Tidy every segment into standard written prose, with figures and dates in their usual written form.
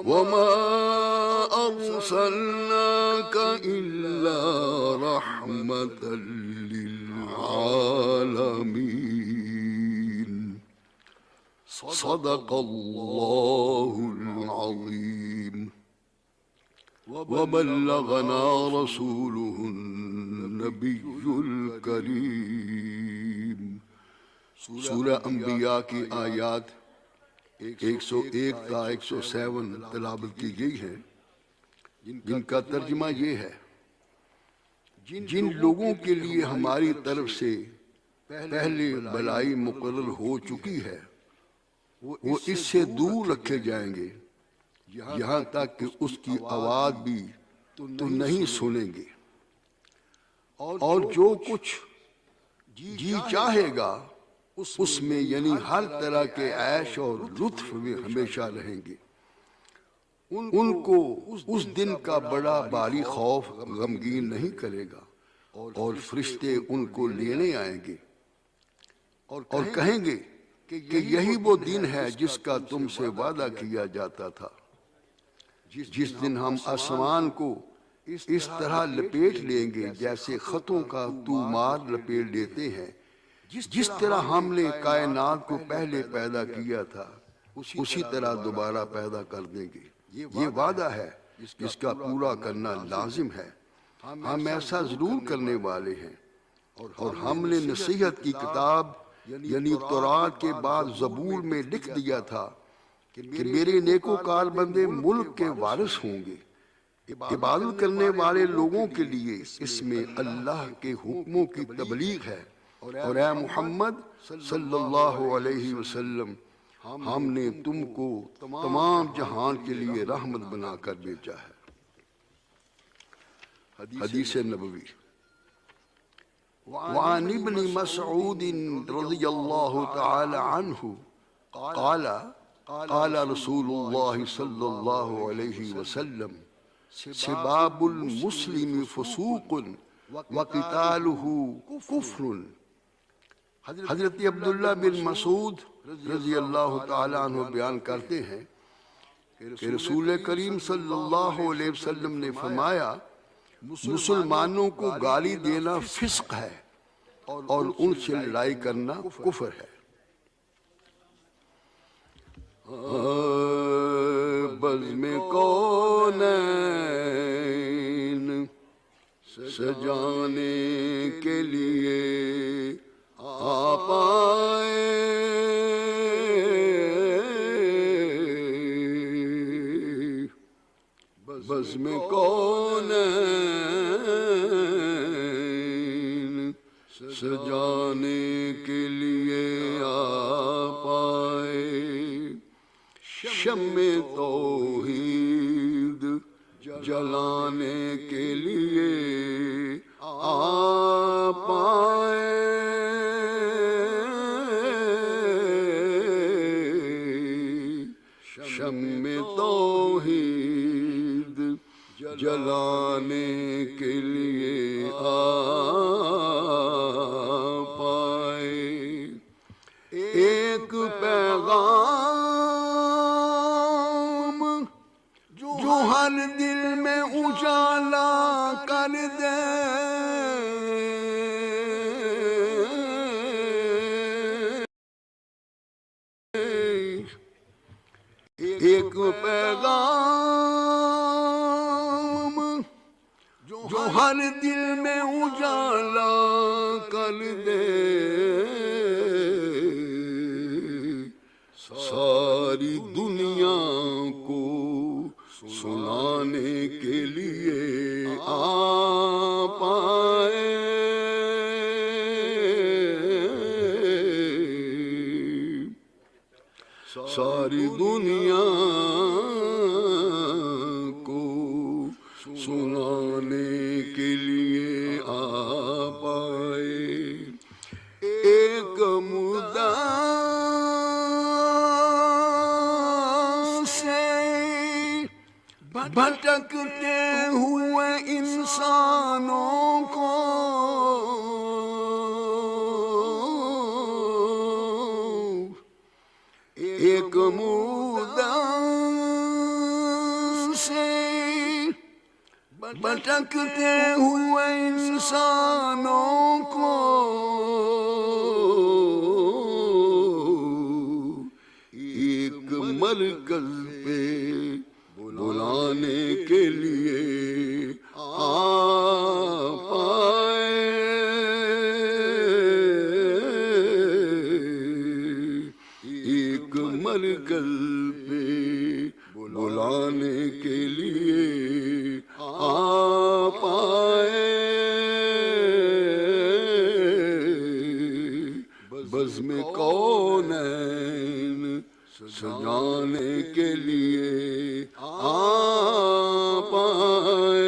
وما أرسلناك إلا رحمة للعالمين صدق الله العظيم وبلغنا رسوله النبي الكريم۔ سورہ انبیاء کی آیات 101 تا 107 تلاوت کی گئی ہے، جن کا ترجمہ یہ ہے: جن لوگوں کے لیے ہماری طرف سے پہلے بلائی مقرر ہو چکی ہے وہ اس سے دور رکھے جائیں گے یہاں تک کہ اس کی آواز بھی تو نہیں سنیں گے، اور جو کچھ جی چاہے گا اس میں یعنی ہر طرح کے عیش اور لطف میں ہمیشہ رہیں گے۔ ان کو اس دن کا بڑا بھاری خوف غمگین نہیں کرے گا، اور فرشتے ان کو لینے آئیں گے اور کہیں گے کہ یہی وہ دن ہے جس کا تم سے وعدہ کیا جاتا تھا، جس دن ہم آسمان کو اس طرح لپیٹ لیں گے جیسے خطوں کا طومار لپیٹ لیتے ہیں، جس طرح ہم نے کائنات کو پہلے پیدا کیا تھا اسی طرح دوبارہ پیدا کر دیں گے۔ یہ وعدہ ہے جس کا پورا کرنا لازم ہے، ہم ایسا ضرور کرنے والے ہیں۔ اور ہم نے نصیحت کی کتاب یعنی تورات کے بعد زبور میں لکھ دیا تھا کہ میرے نیکوکار بندے ملک کے وارث ہوں گے۔ عبادت کرنے والے لوگوں کے لیے اس میں اللہ کے حکموں کی تبلیغ ہے، اور اے محمد صلی اللہ علیہ وسلم، ہم نے تم کو تمام جہان کے لیے رحمت بنا کر بھیجا ہے۔ حدیث نبوی۔ وعن ابن مسعود رضی اللہ تعالی عنہ قال قال رسول اللہ صلی اللہ علیہ وسلم سباب المسلم فسوق وقتالہ کفر۔ حضرت عبداللہ بن مسعود رضی اللہ تعالیٰ عنہ بیان کرتے ہیں کہ رسول کریم صلی اللہ علیہ وسلم نے فرمایا، مسلمانوں کو گالی دینا فسق ہے اور ان سے لڑائی کرنا کفر ہے۔ بزم کونین سجانے کے لیے آپ آئے، بزم کونین سجانے کے لیے آپ آئے، شمع توحید جلانے کے لیے آپ آئے، شمع توحید جلانے کے لیے آپ آئے۔ ایک پیغام جو ہر دل میں اجالا کر دے، ایک پیغام جو ہر دل میں اجالا کر دے، ساری دنیا کو سنانے کے لیے آپ آئے، ساری دنیا کو سنانے کے لیے آپ آئے۔ ایک مدعا سے بھٹکتے ہوئے انسانوں کو ایک مدعا بھٹکتے ہوئے انسانوں کو ایک مرکز پہ بلانے کے لیے آ پائے، ایک مرکز پہ بلانے کے لیے آ پائے، بزم کونین سجانے کے لیے آ پائے۔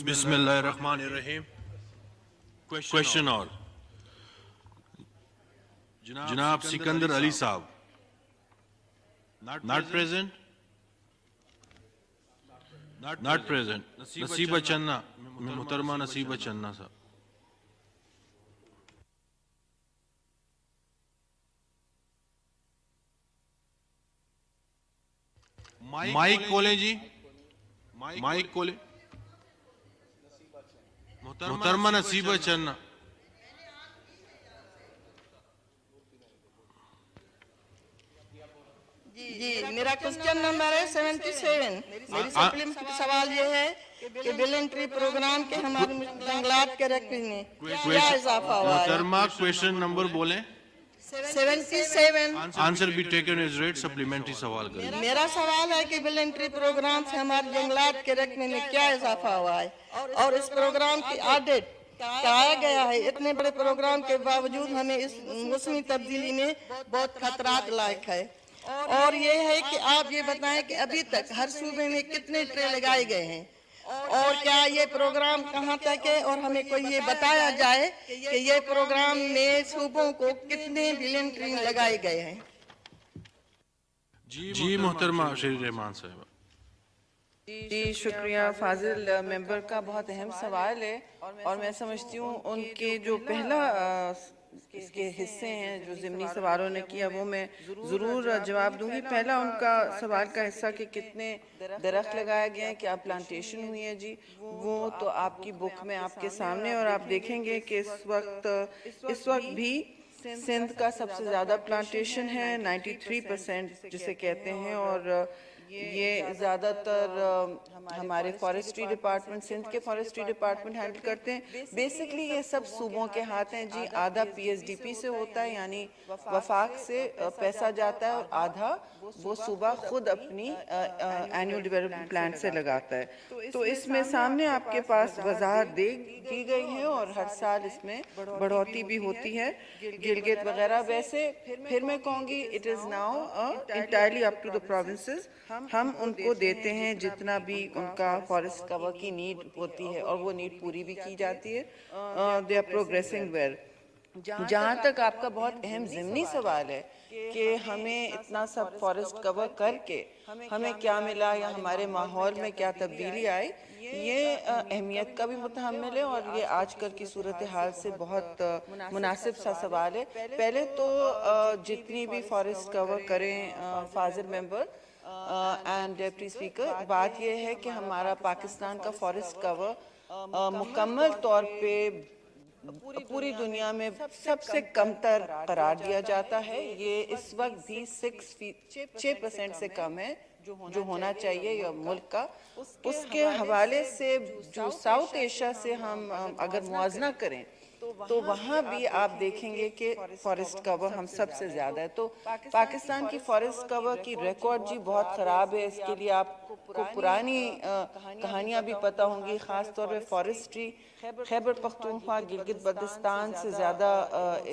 بسم اللہ الرحمن الرحیم۔ کوشچن اور جناب سکندر علی صاحب ناٹ پریزنٹ، ناٹ پریزنٹ۔ نصیبہ چننا، محترمہ نصیبہ چننا صاحب۔ مائک کھولیں جی، مائک کھولیں۔ محترمہ نصیبہ چننا۔ جی میرا کوسچن نمبر ہے 77۔ میری سپلیمنٹری سوال یہ ہے کہ بل انٹری پروگرام کے ہمارے جنگلات کے رقبے میں کیا اضافہ ہوا ہے؟ محترمہ کویشچن نمبر بولیں۔ 77۔ آنسر بھی ٹیکن ایز ریڈ، سپلیمنٹری سوال کریں۔ میرا سوال ہے کہ بل انٹری پروگرام سے ہمارے جنگلات کے رقبے میں کیا اضافہ ہوا ہے اور اس پروگرام کی آڈٹ کرایا گیا ہے۔ اتنے بڑے پروگرام کے باوجود ہمیں اس موسمی تبدیلی میں بہت خطرات لاحق ہے، اور یہ ہے کہ آپ یہ بتائیں کہ ابھی تک ہر صوبے میں کتنے ٹرے لگائے گئے ہیں اور کیا یہ پروگرام کہاں تک ہے، اور ہمیں کوئی یہ بتایا جائے کہ یہ پروگرام میں صوبوں کو کتنے بلین ٹری لگائے گئے ہیں۔ جی محترمہ شیر رحمان صاحب۔ جی شکریہ فاضل ممبر کا بہت اہم سوال ہے، اور میں سمجھتی ہوں ان کے جو پہلا اس کے حصے ہیں جو ضمنی سوالوں نے کیا وہ میں ضرور جواب دوں گی۔ پہلا ان کا سوال کا حصہ کہ کتنے درخت لگائے گئے ہیں، کیا پلانٹیشن ہوئی ہے، جی وہ تو آپ کی بک میں آپ کے سامنے، اور آپ دیکھیں گے کہ اس وقت بھی سندھ کا سب سے زیادہ پلانٹیشن ہے، 93% جسے کہتے ہیں، اور یہ زیادہ تر ہمارے فارسٹری ڈپارٹمنٹ، سندھ کے فارسٹری ڈپارٹمنٹ ہینڈل کرتے ہیں۔ بیسکلی یہ سب صوبوں کے ہاتھ ہیں جی، آدھا پی ایس ڈی پی سے ہوتا ہے یعنی وفاق سے پیسہ جاتا ہے، اور آدھا وہ صوبہ خود اپنی اینیول ڈیولپمنٹ پلان سے لگاتا ہے۔ تو اس میں سامنے آپ کے پاس وضاحت دی گئی ہے، اور ہر سال اس میں بڑھوتی بھی ہوتی ہے، گلگت وغیرہ۔ ویسے پھر میں کہوں گی it is now entirely up to the provinces, ہم ان کو دیتے ہیں جتنا بھی ان کا فارسٹ کور کی نیڈ ہوتی ہے، اور وہ نیڈ پوری بھی کی جاتی ہے۔ They are progressing well. جہاں تک آپ کا بہت اہم ضمنی سوال ہے کہ ہمیں اتنا سب فارسٹ کور کر کے ہمیں کیا ملا یا ہمارے ماحول میں کیا تبدیلی آئی، یہ اہمیت کا بھی متحمل ہے اور یہ آج کل کی صورتحال سے بہت مناسب سا سوال ہے۔ پہلے تو جتنی بھی فارسٹ کور کریں فاضل ممبر اینڈ ڈیپٹی اسپیکر، بات یہ ہے کہ ہمارا پاکستان کا فارسٹ کور مکمل طور پہ پوری دنیا میں سب سے کم تر قرار دیا جاتا ہے۔ یہ اس وقت بھی 6% سے کم ہے جو ہونا چاہیے یا ملک کا۔ اس کے حوالے سے جو ساؤتھ ایشیا سے ہم اگر موازنہ کریں تو وہاں بھی آپ دیکھیں گے کہ فارسٹ کور ہم سب سے زیادہ ہے۔ تو پاکستان کی فارسٹ کور کی ریکارڈ جی بہت خراب ہے۔ اس کے لیے آپ کو پرانی کہانیاں بھی پتہ ہوں گی، خاص طور پہ فارسٹری خیبر پختونخوا گلگت بلتستان سے زیادہ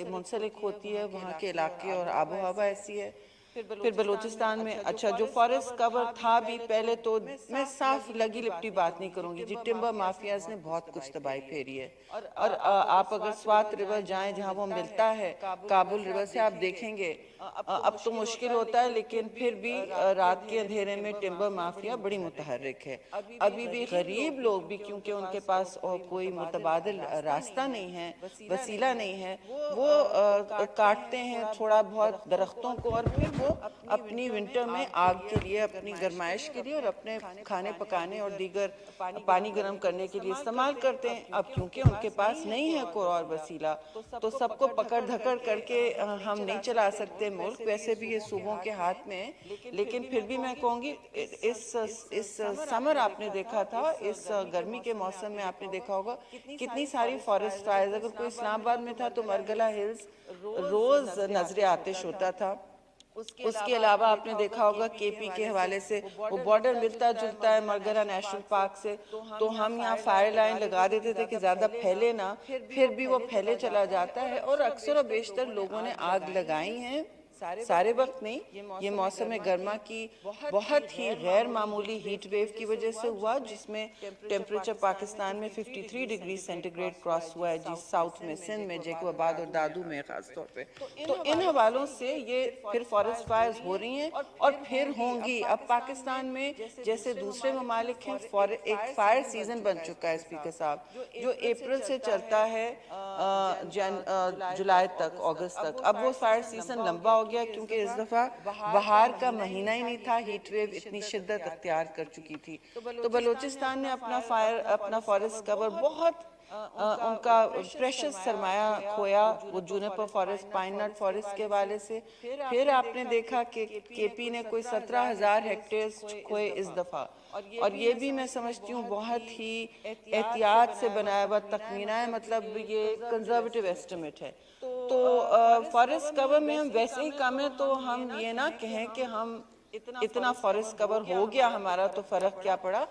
منسلک ہوتی ہے، وہاں کے علاقے اور آب و ہوا ایسی ہے۔ پھر بلوچستان میں اچھا جو فارسٹ کور تھا بھی پہلے، تو میں صاف لگی لپٹی بات نہیں کروں گی جی، ٹمبر مافیاز نے بہت کچھ تباہی پھیری ہے۔ اور آپ اگر سوات ریور جائیں جہاں وہ ملتا ہے کابل ریور سے، آپ دیکھیں گے اب تو مشکل ہوتا ہے لیکن پھر بھی رات کے اندھیرے میں ٹمبر مافیا بڑی متحرک ہے۔ ابھی بھی غریب لوگ بھی، کیونکہ ان کے پاس کوئی متبادل راستہ نہیں ہے، وسیلہ نہیں ہے، وہ کاٹتے ہیں تھوڑا بہت درختوں کو اور پھر وہ اپنی ونٹر میں آگ کے لیے، اپنی گرمائش کے لیے اور اپنے کھانے پکانے اور دیگر پانی گرم کرنے کے لیے استعمال کرتے ہیں۔ اب کیونکہ ان کے پاس نہیں ہے کوئی اور وسیلہ، تو سب کو پکڑ دھکڑ کر کے ہم نہیں چلا سکتے ملک، ویسے بھی یہ صوبوں کے ہاتھ میں ہے۔ لیکن پھر بھی میں کہوں گی اس سمر آپ نے دیکھا تھا، اس گرمی کے موسم میں آپ نے دیکھا ہوگا کتنی ساری فارسٹ فائرز، اگر کوئی اسلام آباد میں تھا تو مرگلہ ہلز روز نظر آتش ہوتا تھا۔ اس کے علاوہ آپ نے دیکھا ہوگا کے پی کے حوالے سے وہ بارڈر ملتا جلتا ہے مرگلہ نیشنل پارک سے، تو ہم یہاں فائر لائن لگا دیتے تھے کہ زیادہ پھیلے نہ، پھر بھی وہ پھیلے چلا جاتا ہے اور اکثر و بیشتر لوگوں نے آگ لگائی ہیں، سارے وقت نہیں۔ یہ موسم گرما کی بہت ہی غیر معمولی ہیٹ ویو کی وجہ سے ہوا، جس میں ٹیمپریچر پاکستان میں 53 ڈگری سینٹی گریڈ کراس ہوا ہے جی، ساؤتھ میں سندھ میں جیکو آباد اور دادو میں خاص طور پہ۔ تو ان حوالوں سے یہ پھر فارسٹ فائرز ہو رہی ہیں اور پھر ہوں گی۔ اب پاکستان میں جیسے دوسرے ممالک ہیں، ایک فائر سیزن بن چکا ہے اسپیکر صاحب، جو اپریل سے چلتا ہے جولائی تک، اگست تک۔ اب وہ فائر سیزن لمبا ہو گیا کیونکہ اس دفعہ بہار کا مہینہ ہی نہیں تھا، ہیٹ ویو اتنی شدت اختیار کر چکی تھی۔ تو بلوچستان نے اپنا فارسٹ کور بہت ان کا پریشس سرمایہ کھویا، وہ جونیپر فارسٹ، پائن نٹ فارسٹ کے حوالے سے۔ پھر آپ نے دیکھا کہ کے پی نے کوئی 17,000 ہیکٹیئرز کھوئے اس دفعہ، اور یہ بھی میں سمجھتی ہوں بہت ہی احتیاط سے بنایا ہوا تخمینہ ہے، مطلب یہ کنزرویٹو ایسٹیمیٹ ہے۔ تو فارسٹ کور میں ہم ویسے ہی کم ہیں، تو ہم یہ نہ کہیں کہ ہم اتنا فارسٹ کور ہو گیا ہمارا تو فرق کیا پڑا،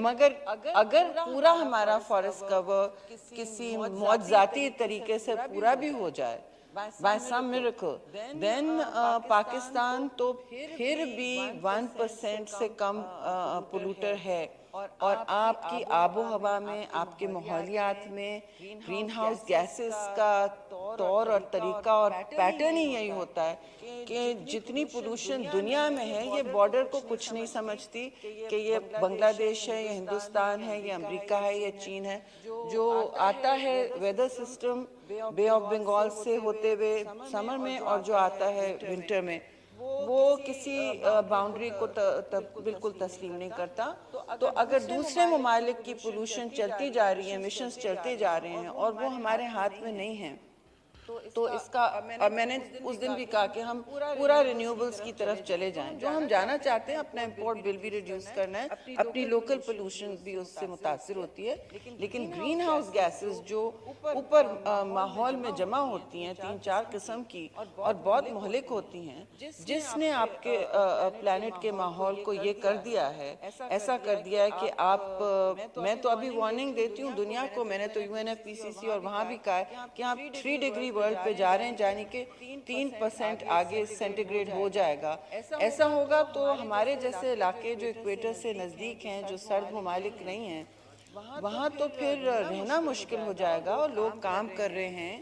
مگر اگر پورا ہمارا فارسٹ کور کسی معجزاتی طریقے سے پورا بھی ہو جائے، by some miracle, then Pakistan تو پھر بھی 1% سے کم پولوٹر ہے، اور آپ کی آب و ہوا میں، آپ کے ماحولیات میں گرین ہاؤس گیسز کا طور اور طریقہ اور پیٹرن ہی یہی ہوتا ہے کہ جتنی پولوشن دنیا میں ہے، یہ بارڈر کو کچھ نہیں سمجھتی کہ یہ بنگلہ دیش ہے یا ہندوستان ہے یا امریکہ ہے یا چین ہے۔ جو آتا ہے ویدر سسٹم بے آف بنگال سے ہوتے ہوئے سمر میں، اور جو آتا ہے ونٹر میں، وہ کسی باؤنڈری کو بالکل تسلیم نہیں کرتا۔ تو اگر دوسرے ممالک کی پولوشن چلتی جا رہی ہے، ایمیشنز چلتے جا رہے ہیں اور وہ ہمارے ہاتھ میں نہیں ہیں، تو اس کا، اور میں نے اس دن بھی کہا کہ ہم پورا رینیوبلز کی طرف چلے جائیں، جو ہم جانا چاہتے ہیں، اپنا امپورٹ بل بھی ریڈیوس کرنا ہے، اپنی لوکل پولوشن بھی اس سے متاثر ہوتی ہے، لیکن گرین ہاؤس گیسز جو اوپر ماحول میں جمع ہوتی ہیں 3-4 قسم کی اور بہت مہلک ہوتی ہیں، جس نے آپ کے پلانٹ کے ماحول کو یہ کر دیا ہے، ایسا کر دیا ہے کہ آپ، میں تو ابھی وارننگ دیتی ہوں دنیا کو، میں نے تو UNFCCC اور وہاں بھی کہا ہے کہ آپ 3 ڈگری ورلڈ پہ جا رہے ہیں، یعنی کہ 3% آگے سینٹی گریڈ ہو جائے گا۔ ایسا ہوگا تو ہمارے جیسے علاقے جو ایکویٹر سے نزدیک ہیں، جو سرد ممالک نہیں ہیں، وہاں تو پھر رہنا مشکل ہو جائے گا، اور لوگ کام کر رہے ہیں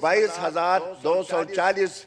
22,240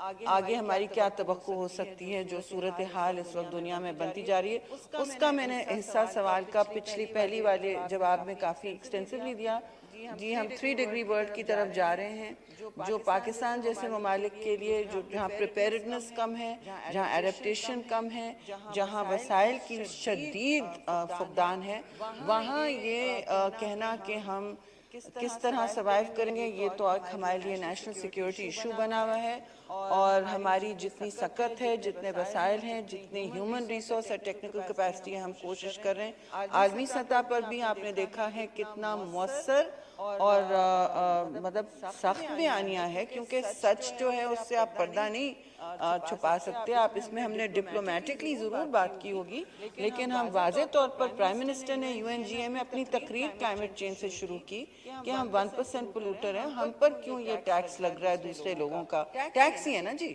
آگے ہماری کیا توقع ہو سکتی ہے جو صورتحال اس وقت دنیا میں بنتی جا رہی ہے، اس کا میں نے حصہ سوال کا پہلی والے جواب میں کافی ایکسٹینسولی دیا۔ جی ہم 3 ڈگری ورلڈ کی طرف جا رہے ہیں، جو پاکستان جیسے ممالک کے لیے جہاں پریپیئرڈنس کم ہے، جہاں ایڈپٹیشن کم ہے، جہاں وسائل کی شدید فقدان ہے، وہاں یہ کہنا کہ ہم کس طرح سروائیو کریں گے، یہ تو ہمارے لیے نیشنل سیکیورٹی ایشو بنا ہوا ہے، اور ہماری جتنی سکت ہے، جتنے وسائل ہیں، جتنی ہیومن ریسورس اور ٹیکنیکل کیپیسٹی ہے، ہم کوشش کر رہے ہیں۔ عالمی سطح پر بھی آپ نے دیکھا ہے کتنا مؤثر اور مطلب سخت بیانیہ ہے، کیونکہ سچ جو ہے اس سے آپ پردہ نہیں چھپا سکتے۔ آپ اس میں ہم نے ڈپلومیٹکلی ضرور بات کی ہوگی، لیکن ہم واضح طور پر پرائم منسٹر نے UNGA میں اپنی تقریر کلائمیٹ چینج سے شروع کی کہ ہم 1% پولوٹر ہیں، ہم پر کیوں یہ ٹیکس لگ رہا ہے دوسرے لوگوں کا؟ ٹیکس ہی ہے نا جی،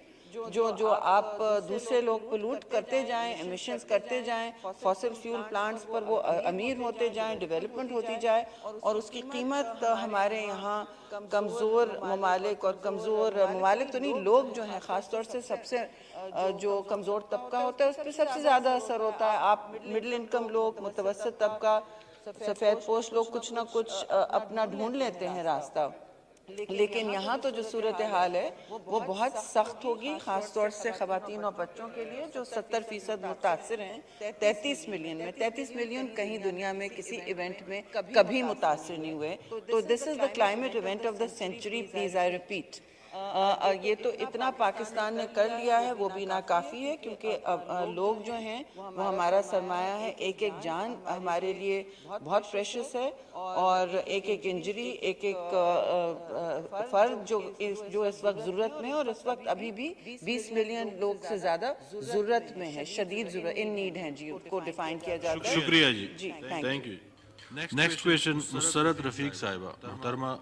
جو آپ دوسرے لوگ پولوٹ کرتے جائیں، ایمیشنز کرتے جائیں، فوسل فیول پلانٹس پر وہ امیر ہوتے جائیں، ڈیولپمنٹ ہوتی جائے، اور اس کی قیمت ہمارے یہاں کمزور ممالک، اور کمزور ممالک تو نہیں، لوگ جو ہیں خاص طور سے سب سے جو کمزور طبقہ ہوتا ہے اس پہ سب سے زیادہ اثر ہوتا ہے۔ آپ مڈل انکم لوگ، متوسط طبقہ، سفید پوش لوگ کچھ نہ کچھ اپنا ڈھونڈ لیتے ہیں راستہ، لیکن یہاں تو جو صورتحال ہے وہ بہت سخت ہوگی، خاص طور سے خواتین اور بچوں کے لیے جو 70% متاثر ہیں۔ 33 ملین میں 33 ملین کہیں دنیا میں کسی ایونٹ میں کبھی متاثر نہیں ہوئے۔ تو this is the climate event of the century, please I repeat. یہ تو اتنا پاکستان نے کر لیا ہے، وہ بھی ناکافی ہے، کیونکہ لوگ جو ہیں وہ ہمارا سرمایہ ہے۔ ایک ایک جان ہمارے لیے بہت پریشس ہے، اور ایک ایک انجری، ایک ایک فرد جو اس وقت ضرورت میں ہے، اور اس وقت ابھی بھی 20 ملین لوگ سے زیادہ ضرورت میں ہے، شدید ضرورت، ان نیڈ ہیں جی، کو ڈیفائن کیا جاتا ہے۔ شکریہ جی، جی تھینک یو۔ نیکسٹ کویشچن مسرت رفیق صاحبہ، محترمہ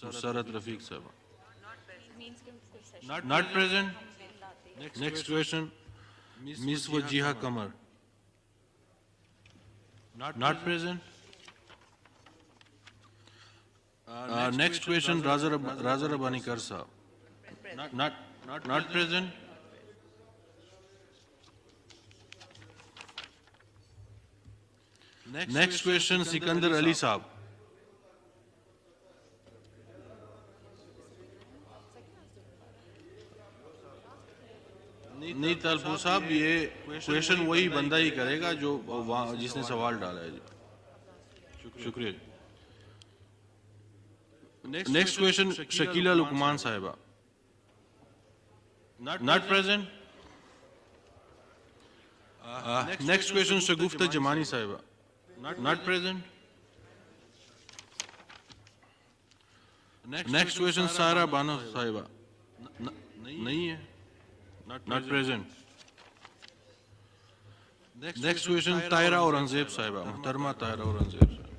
مسرت رفیق صاحبہ۔ Not present. Next question, Miss Wajiha Qamar. Not present. Next question, Raza Rabbani Kar Sahab. Not present. Next question, Sikandar Ali Sahab. نہیں تلپور صاحب، یہ کویشچن وہی بندہ ہی کرے گا جو جس نے سوال ڈالا ہے جی۔ شکریہ۔ Next question Shakila Luqman Sahiba. Not present. Next question Shagufta Jamani Sahiba. Not present. Next question Sara Bano Sahiba. نہیں ہے، not present. Next question, Tahira Aurangzeb Sahiba, Muhtarma Tahira Aurangzeb Sahiba.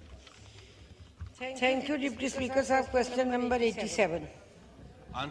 Thank you, Deputy Speaker Sahab. Question number 87.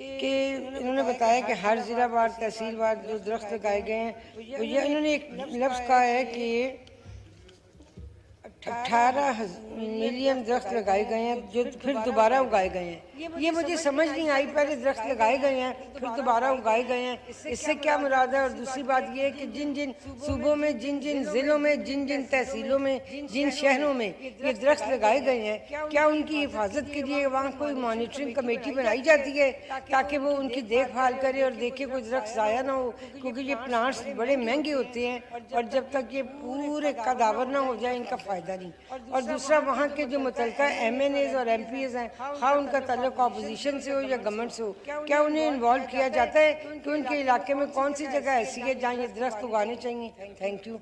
کہ انہوں نے بتایا کہ ہر ضلع وار تحصیل وار جو درخت لگائے گئے ہیں، یہ انہوں نے ایک لفظ کہا ہے کہ 18 ملین درخت لگائے گئے ہیں جو پھر دوبارہ اگائے گئے ہیں۔ یہ مجھے سمجھ نہیں آئی، پہلے درخت لگائے گئے ہیں پھر دوبارہ اگائے گئے ہیں، اس سے کیا مراد ہے؟ اور دوسری بات یہ ہے کہ جن جن صوبوں میں، جن جن ضلعوں میں، جن جن تحصیلوں میں، جن شہروں میں یہ درخت لگائے گئے ہیں، کیا ان کی حفاظت کے لیے وہاں کوئی مانیٹرنگ کمیٹی بنائی جاتی ہے تاکہ وہ ان کی دیکھ بھال کرے اور دیکھے کوئی درخت ضائع نہ ہو؟ کیونکہ یہ پلانٹس بڑے مہنگے ہوتے ہیں، اور جب تک یہ پورے قداور نہ ہو جائے ان کا فائدہ نہیں۔ اور دوسرا، وہاں کے جو متعلقہ MNAs اور MPs ہیں، خواہ ان کا تعلق اپوزیشن سے ہو یا گورنمنٹ سے ہو، کیا انہیں انوالو کیا جاتا ہے کہ ان کے علاقے میں کون سی جگہ ایسی ہے جہاں یہ درخت اگانے چاہیے؟ تھینک یو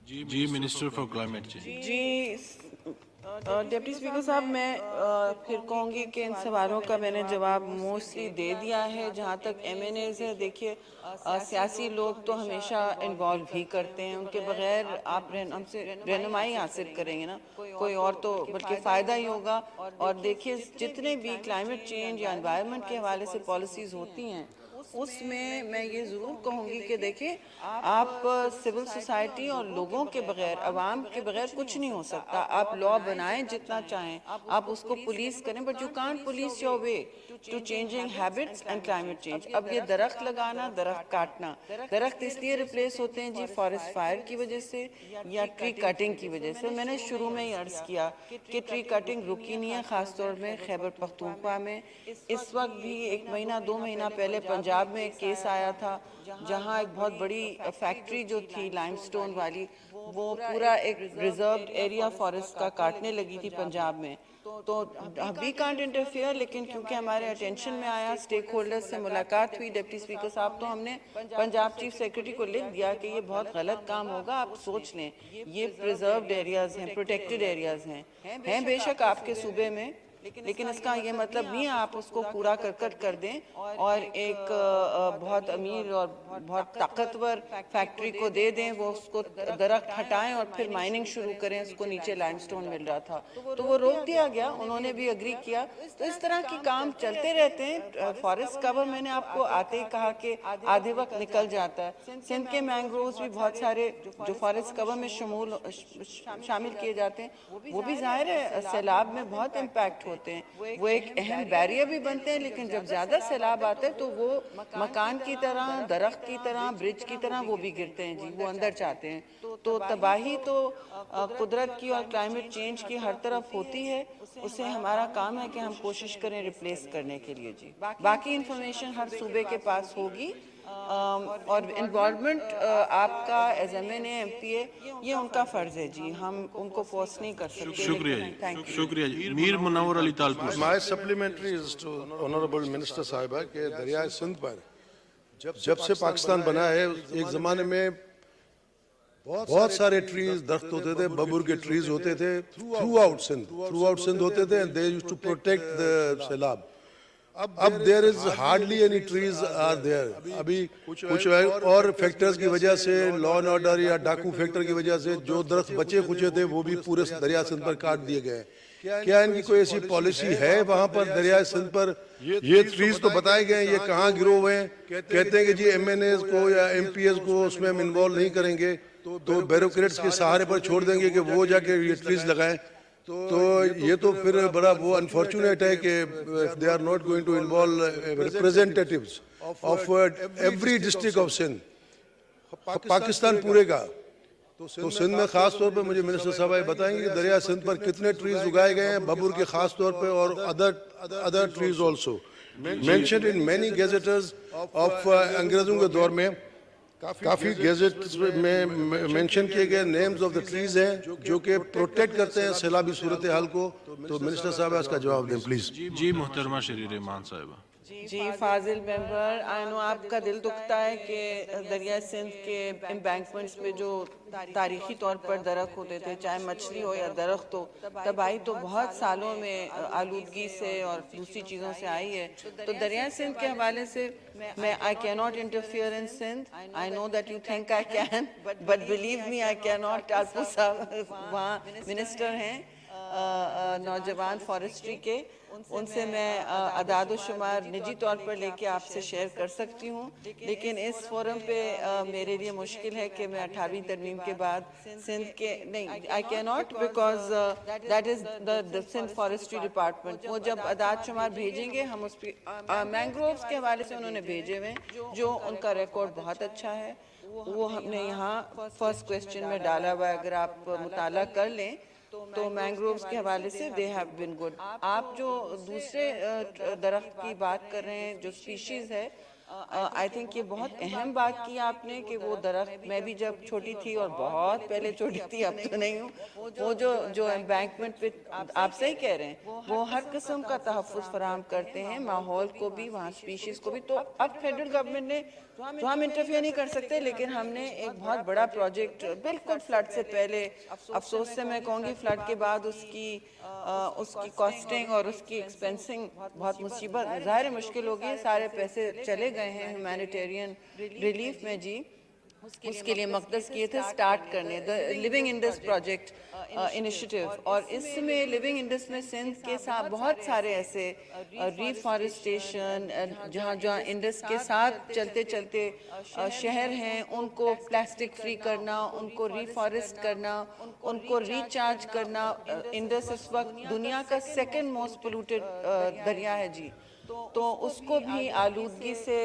جی۔ Minister for climate change. جی ڈپٹی اسپیکر صاحب، میں پھر کہوں گی کہ ان سوالوں کا میں نے جواب موسٹلی دے دیا ہے۔ جہاں تک MNAs ہے، دیکھیے سیاسی لوگ تو ہمیشہ انوالو ہی کرتے ہیں، ان کے بغیر آپ ہم سے رہنمائی حاصل کریں گے نا، کوئی اور تو بلکہ فائدہ ہی ہوگا۔ اور دیکھیے جتنے بھی کلائمیٹ چینج یا انوائرمنٹ کے حوالے سے پالیسیز ہوتی ہیں، اس میں میں یہ ضرور کہوں گی کہ دیکھیں آپ سول سوسائٹی اور لوگوں کے بغیر، عوام کے بغیر کچھ نہیں ہو سکتا. آپ لا بنائیں جتنا چاہیں، آپ اس کو پولیس کریں، but you can't police your way to changing habits and climate change. اب یہ درخت لگانا، درخت کاٹنا، درخت اس لیے ریپلیس ہوتے ہیں جی فارسٹ فائر کی وجہ سے یا ٹری کٹنگ کی وجہ سے. میں نے شروع میں ہی عرض کیا کہ ٹری کٹنگ رکی نہیں ہے، خاص طور میں خیبر پختونخوا میں. اس وقت بھی 1 مہینہ 2 مہینہ پہلے پنجاب میں ایک کیس آیا تھا جہاں ایک بہت بڑی فیکٹری جو تھی لائم سٹون والی، وہ پورا ایک ریزروڈ ایریا فارسٹ کا کاٹنے لگی تھی پنجاب میں. تو وی کانٹ انٹرفیئر، لیکن کیونکہ ہمارے اٹینشن میں آیا، اسٹیک ہولڈر سے ملاقات ہوئی ڈپٹی اسپیکر صاحب، تو ہم نے پنجاب چیف سیکرٹری کو لکھ دیا کہ یہ بہت غلط کام ہوگا. آپ سوچ لیں، یہ پریزروڈ ایریاز ہیں، پروٹیکٹڈ ایریاز ہیں بے شک آپ کے صوبے میں، لیکن اس کا یہ مطلب نہیں ہے آپ اس کو پورا کرکٹ کر دیں اور ایک بہت امیر اور بہت طاقتور فیکٹری کو دے دیں، وہ اس کو درخت ہٹائیں اور پھر مائننگ شروع کریں. اس کو نیچے لائم سٹون مل رہا تھا تو وہ روک دیا گیا، انہوں نے بھی اگری کیا. تو اس طرح کی کام چلتے رہتے ہیں. فارسٹ کور میں نے آپ کو آتے ہی کہا کہ آدھے وقت نکل جاتا ہے. سندھ کے مینگرووز بھی بہت سارے جو فارسٹ کور میں شامل کیے جاتے ہیں، وہ بھی ظاہر ہے سیلاب میں بہت امپیکٹ ہوتے ہیں، وہ ایک اہم بیریئر بھی بنتے ہیں. لیکن جب زیادہ سیلاب آتے ہیں تو وہ مکان کی طرح، درخت کی طرح، برج کی طرح وہ بھی گرتے ہیں جی، وہ اندر چاہتے ہیں. تو تباہی تو قدرت کی اور کلائمیٹ چینج کی ہر طرف ہوتی ہے. اسے ہمارا کام ہے کہ ہم کوشش کریں ریپلیس کرنے کے لیے جی. باقی انفارمیشن ہر صوبے کے پاس ہوگی، اور انوالومنٹ آپ کا as M N A M P A یہ ان کا فرض ہے جی، ہم ان کو فورس نہیں کر سکتے. شکریہ جی، شکریہ جی. میر منور علی Talpur. My supplementary is to Honorable Minister صاحبہ کہ دریائے سندھ پر جب سے پاکستان بنا ہے، ایک زمانے میں بہت سارے ٹریز، درخت ہوتے تھے، ببر کے ٹریز ہوتے تھے تھرو آؤٹ سندھ ہوتے تھے، and they used to protect the سیلاب. اب there is hardly any trees are there. ابھی کچھ اور فیکٹرز کی وجہ سے، لا اینڈ آرڈر یا ڈاکو فیکٹر کی وجہ سے جو درخت بچے کچے تھے وہ بھی پورے دریا سندھ پر کاٹ دیے گئے. کیا ان کی کوئی ایسی پالیسی ہے وہاں پر دریائے سندھ پر؟ یہ ٹریز تو بتائے گئے ہیں، یہ کہاں گرو ہوئے ہیں؟ کہتے ہیں کہ جی ایم این ایز کو یا ایم پی ایز کو اس میں ہم انوالو نہیں کریں گے، تو بیوروکریٹس کے سہارے پر چھوڑ دیں گے کہ وہ جا کے یہ ٹریز لگائیں. تو یہ تو پھر بڑا وہ انفارچونیٹ ہے کہ they are not going to involve representatives of every district of Sindh, Pakistan پورے کا. تو سندھ میں خاص طور پہ مجھے منسٹر صاحب بتائیں گے کہ دریا سندھ پر کتنے ٹریز اگائے گئے ہیں، ببر کے خاص طور پہ اور other trees also mentioned in many gazetters of انگریزوں کے دور میں. کافی گیزٹ میں مینشن کیے گئے نیمز آف دا ٹریز ہیں جو کہ پروٹیکٹ کرتے ہیں سیلابی صورتحال کو. تو منسٹر صاحب اس کا جواب دیں پلیز. جی محترمہ شریر رحمان صاحبہ. جی فاضل ممبر، آئی نو آپ کا دل دکھتا ہے کہ دریا سندھ کے امبینکمنٹس پہ جو تاریخی طور پر درخت ہوتے تھے، چاہے مچھلی ہو یا درخت ہو، تباہی تو بہت سالوں میں آلودگی سے اور دوسری چیزوں سے آئی ہے. تو دریا سندھ کے حوالے سے میں I cannot interfere in Sindh. I know that you think I can, but believe me I cannot. Talpur صاحب وہاں منسٹر ہیں نوجوان فارسٹری کے، ان سے میں اعداد و شمار نجی طور پر لے کے آپ سے شیئر کر سکتی ہوں. لیکن اس فورم پہ میرے لیے مشکل ہے کہ میں 18ویں ترمیم کے بعد سندھ کے نہیں، I cannot because that is the Sindh forestry department. وہ جب اعداد شمار بھیجیں گے ہم اس پہ مینگرووز کے حوالے سے انہوں نے بھیجے ہوئے جو ان کا ریکارڈ بہت اچھا ہے، وہ ہم نے یہاں فرسٹ کویسچن میں ڈالا ہوا ہے. اگر آپ مطالعہ کر لیں تو مینگرووز کے حوالے سے they have been good. آپ جو دوسرے درخت کی بات کر رہے ہیں جو سپیشیز ہے، آئی تھنک یہ بہت اہم بات کی آپ نے کہ وہ درخت، میں بھی جب چھوٹی تھی اور بہت پہلے چھوٹی تھی، اب تو نہیں ہوں، وہ جو امبینکمنٹ پہ آپ صحیح کہہ رہے ہیں، وہ ہر قسم کا تحفظ فراہم کرتے ہیں، ماحول کو بھی، وہاں سپیشیز کو بھی. تو اب فیڈرل گورنمنٹ نے، تو ہم انٹرفیئر نہیں کر سکتے، لیکن ہم نے ایک بہت بڑا پروجیکٹ بالکل فلڈ سے پہلے، افسوس سے میں کہوں گی فلڈ کے بعد اس کی کاسٹنگ اور اس کی ایکسپینسنگ بہت مصیبت، ظاہر مشکل ہوگی. سارے پیسے چلے گئے ہیں ہیومینیٹیرین ریلیف میں جی. اس کے لیے مقدس کیے تھے سٹارٹ کرنے، لیونگ انڈس پروجیکٹ. انیشیٹو، اور اس میں لیونگ انڈس میں سندھ کے ساتھ بہت سارے ایسے ریفارسٹیشن، جہاں جہاں انڈس کے ساتھ چلتے چلتے شہر ہیں، ان کو پلاسٹک فری کرنا، ان کو ریفارسٹ کرنا، ان کو ریچارج کرنا۔ انڈس اس وقت دنیا کا سیکنڈ موسٹ پولوٹڈ دریا ہے جی، تو اس کو بھی آلودگی سے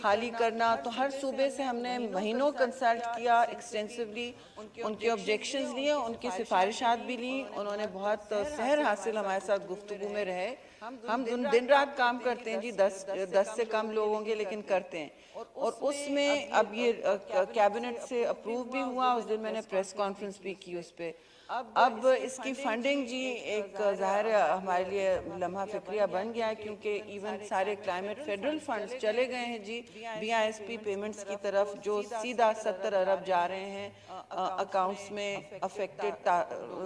خالی کرنا۔ تو ہر صوبے سے ہم نے مہینوں کنسلٹ کیا ایکسٹینسولی، ان کے آبجیکشنز لیے، ان کی سفارشات بھی لیں، انہوں نے بہت سحر حاصل ہمارے ساتھ گفتگو میں رہے۔ ہم دن رات کام کرتے ہیں جی، 10 سے کم لوگ ہوں گے لیکن کرتے ہیں، اور اس میں اب یہ کیبنٹ سے اپروو بھی ہوا۔ اس دن میں نے پریس کانفرنس بھی کی اس پہ۔ اب اس کی فنڈنگ جی ایک ظاہر ہمارے لیے لمحہ فکریہ بن گیا ہے، کیونکہ ایون سارے کلائمیٹ فیڈرل فنڈز چلے گئے ہیں جی B I S P payments کی طرف، جو سیدھا 70 ارب جا رہے ہیں اکاؤنٹس میں افیکٹڈ